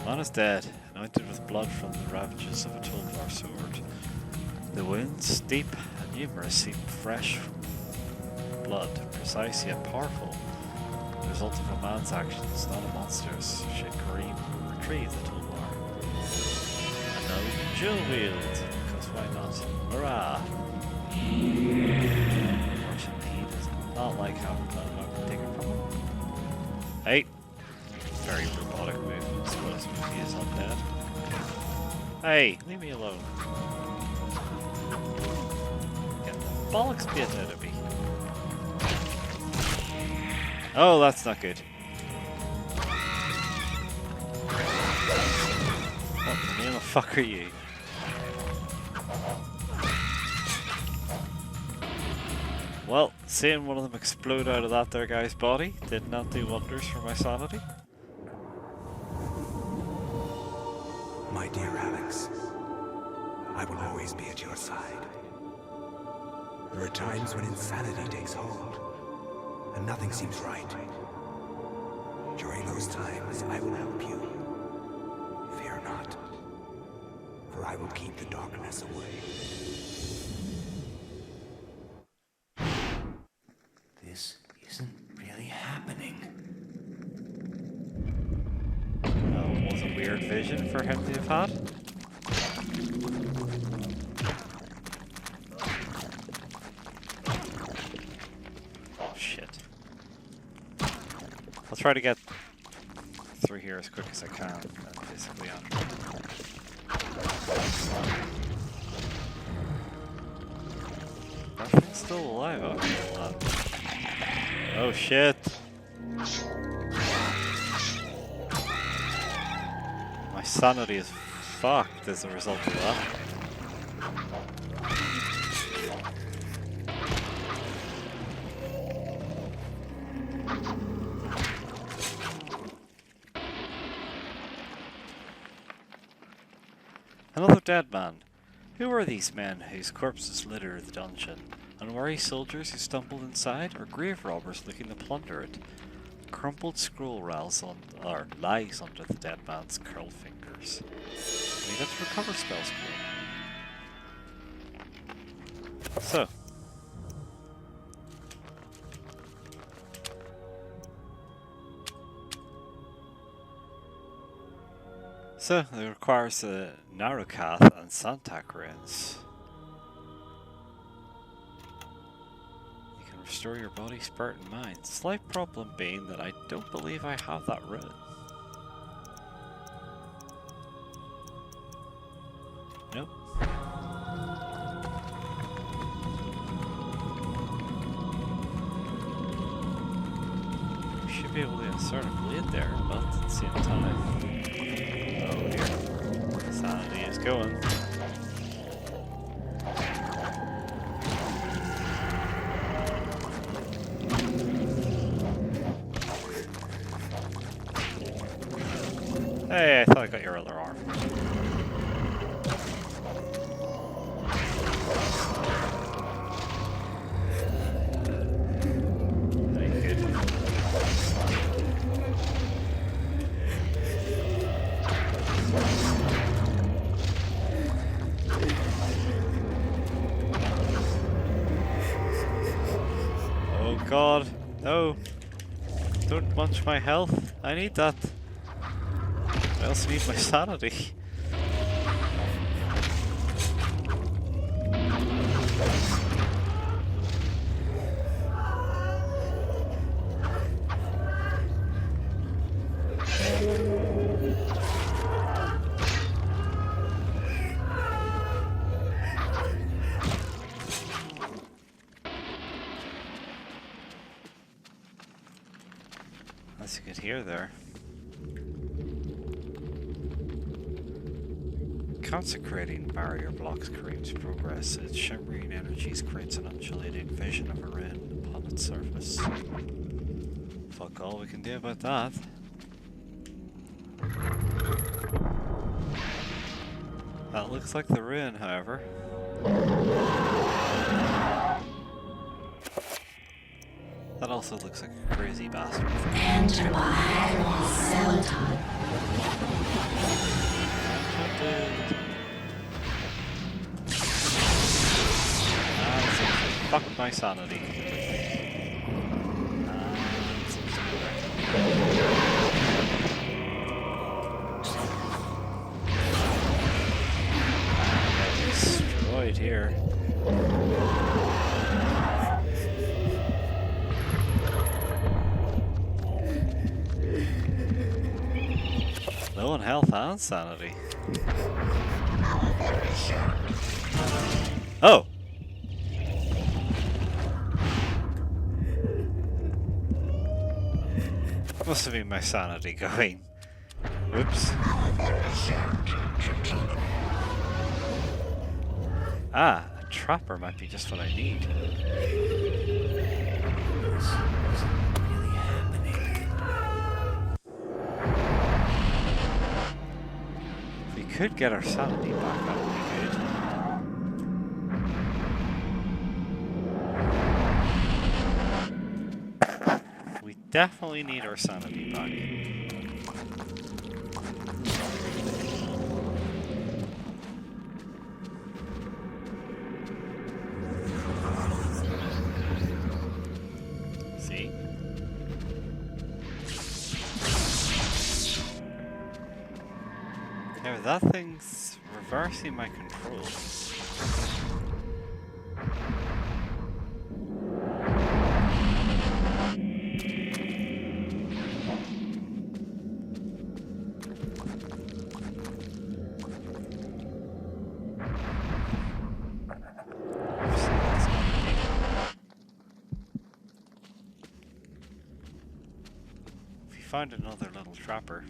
Man is dead, anointed with blood from the ravages of a Tulvar sword. The wounds, deep and numerous, seem fresh blood, precise yet powerful. The result of a man's actions, not a monster's. Should Kareem retrieve the Tulvar? And now we can dual wield, because why not? Hurrah! Unfortunately, he does not like having that weapon taken from him. Hey! Very robotic move, I suppose, when he is undead. Hey, leave me alone. Get the bollocks bit out of me. Oh, that's not good. What the fuck are you? Well, seeing one of them explode out of that there guy's body did not do wonders for my sanity. My dear Alex, I will always be at your side. There are times when insanity takes hold, and nothing seems right. During those times, I will help you. Fear not, for I will keep the darkness away. This isn't really happening. That was a weird vision for him to have had. Oh shit. I'll try to get through here as quick as I can, and basically on. Everything's still alive after all that. Oh shit! My sanity is fucked as a result of that. Another dead man. Who are these men whose corpses litter the dungeon? Unwary soldiers who stumbled inside, or grave robbers looking to plunder it? A crumpled scroll lies under the dead man's curled fingers. And he gets recover spell scroll. So, it requires the Narukath and Santak runes. You can restore your body, spirit, and mind. Slight problem being that I don't believe I have that rune. should be able to insert a blade there, but at the same time... Oh dear. Sanity is going. Hey, I thought I got your other arm. Very good. Oh god, no. Don't munch my health. I need that. I also need my sanity. As you could hear there. Consecrating barrier blocks Kareem's progress. Its shimmering energies creates an undulating vision of a ruin upon its surface. Fuck all we can do about that. That looks like the ruin, however. That also looks like a crazy bastard. Enter my Celadon. Fuck my sanity. Destroyed here. Low on health and sanity. Oh! Must have been my sanity going. Whoops. Ah, a trapper might be just what I need. If we could get our sanity back, that would be good. We definitely need our sanity back. See? Now that thing's reversing my controls. Find another little trapper.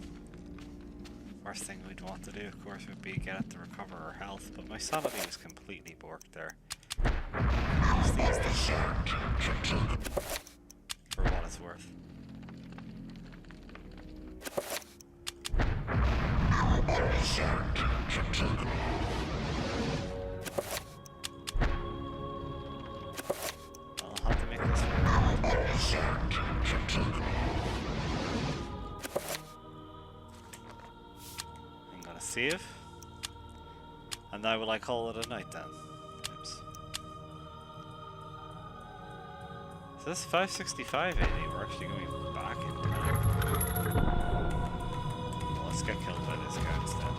First thing we'd want to do, of course, would be get it to recover our health, but my sanity was completely borked there. Use these things for what it's worth. I'll have to make this work. Save. And now will I call it a night then? Oops. So this 565 AD, we're actually going back in time. Well, let's get killed by this guy instead.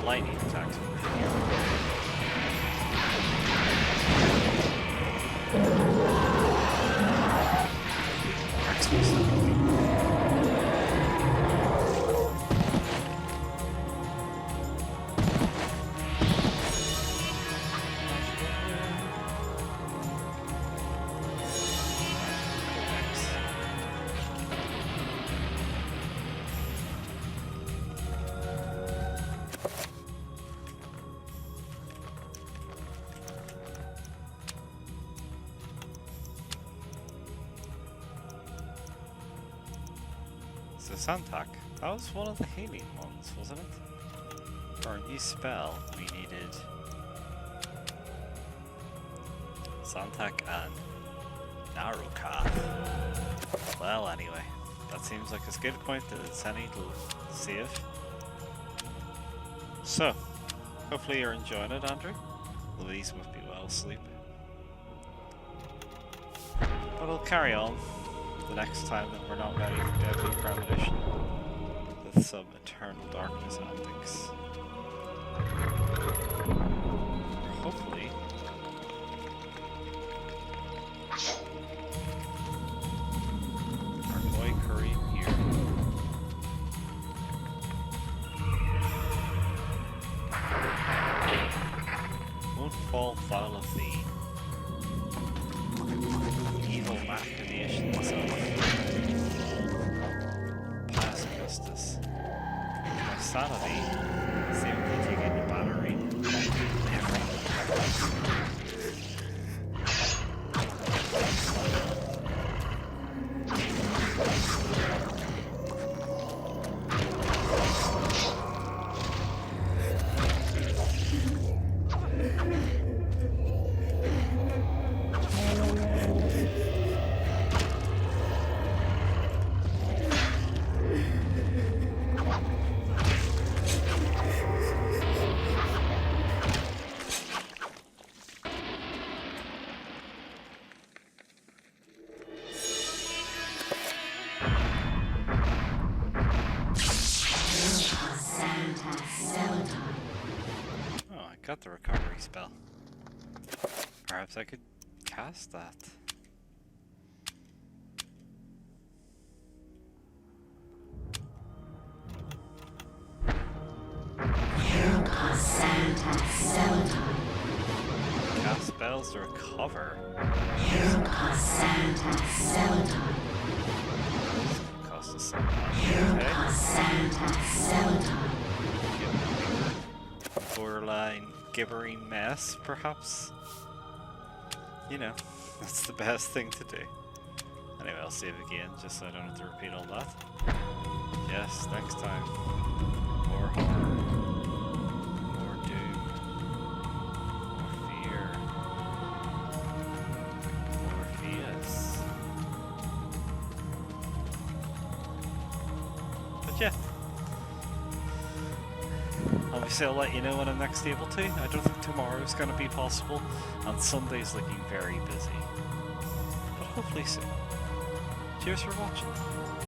Lightning attacks. So Santak, that was one of the healing ones, wasn't it? For a new spell, we needed Santak and Naruka. Well, anyway, that seems like as good a point as any to save. So, hopefully you're enjoying it, Andrew. Louise must be well asleep. But we'll carry on the next time that we're not ready for Deadly Premonition with some Eternal Darkness antics. Hopefully our boy Kareem here won't fall foul of the evil machinations of past justice. My sanity seemingly taking the battery. Got the recovery spell. Perhaps I could cast that. Cast spells to recover. Cost us some borderline gibbering mess, perhaps? You know, that's the best thing to do. Anyway, I'll save again, just so I don't have to repeat all that. Yes, next time. More horror. More doom. More fear. More fears. But yeah. Obviously I'll let you know when I'm next able to. I don't think tomorrow's going to be possible, and Sunday's looking very busy. But hopefully soon. Cheers for watching.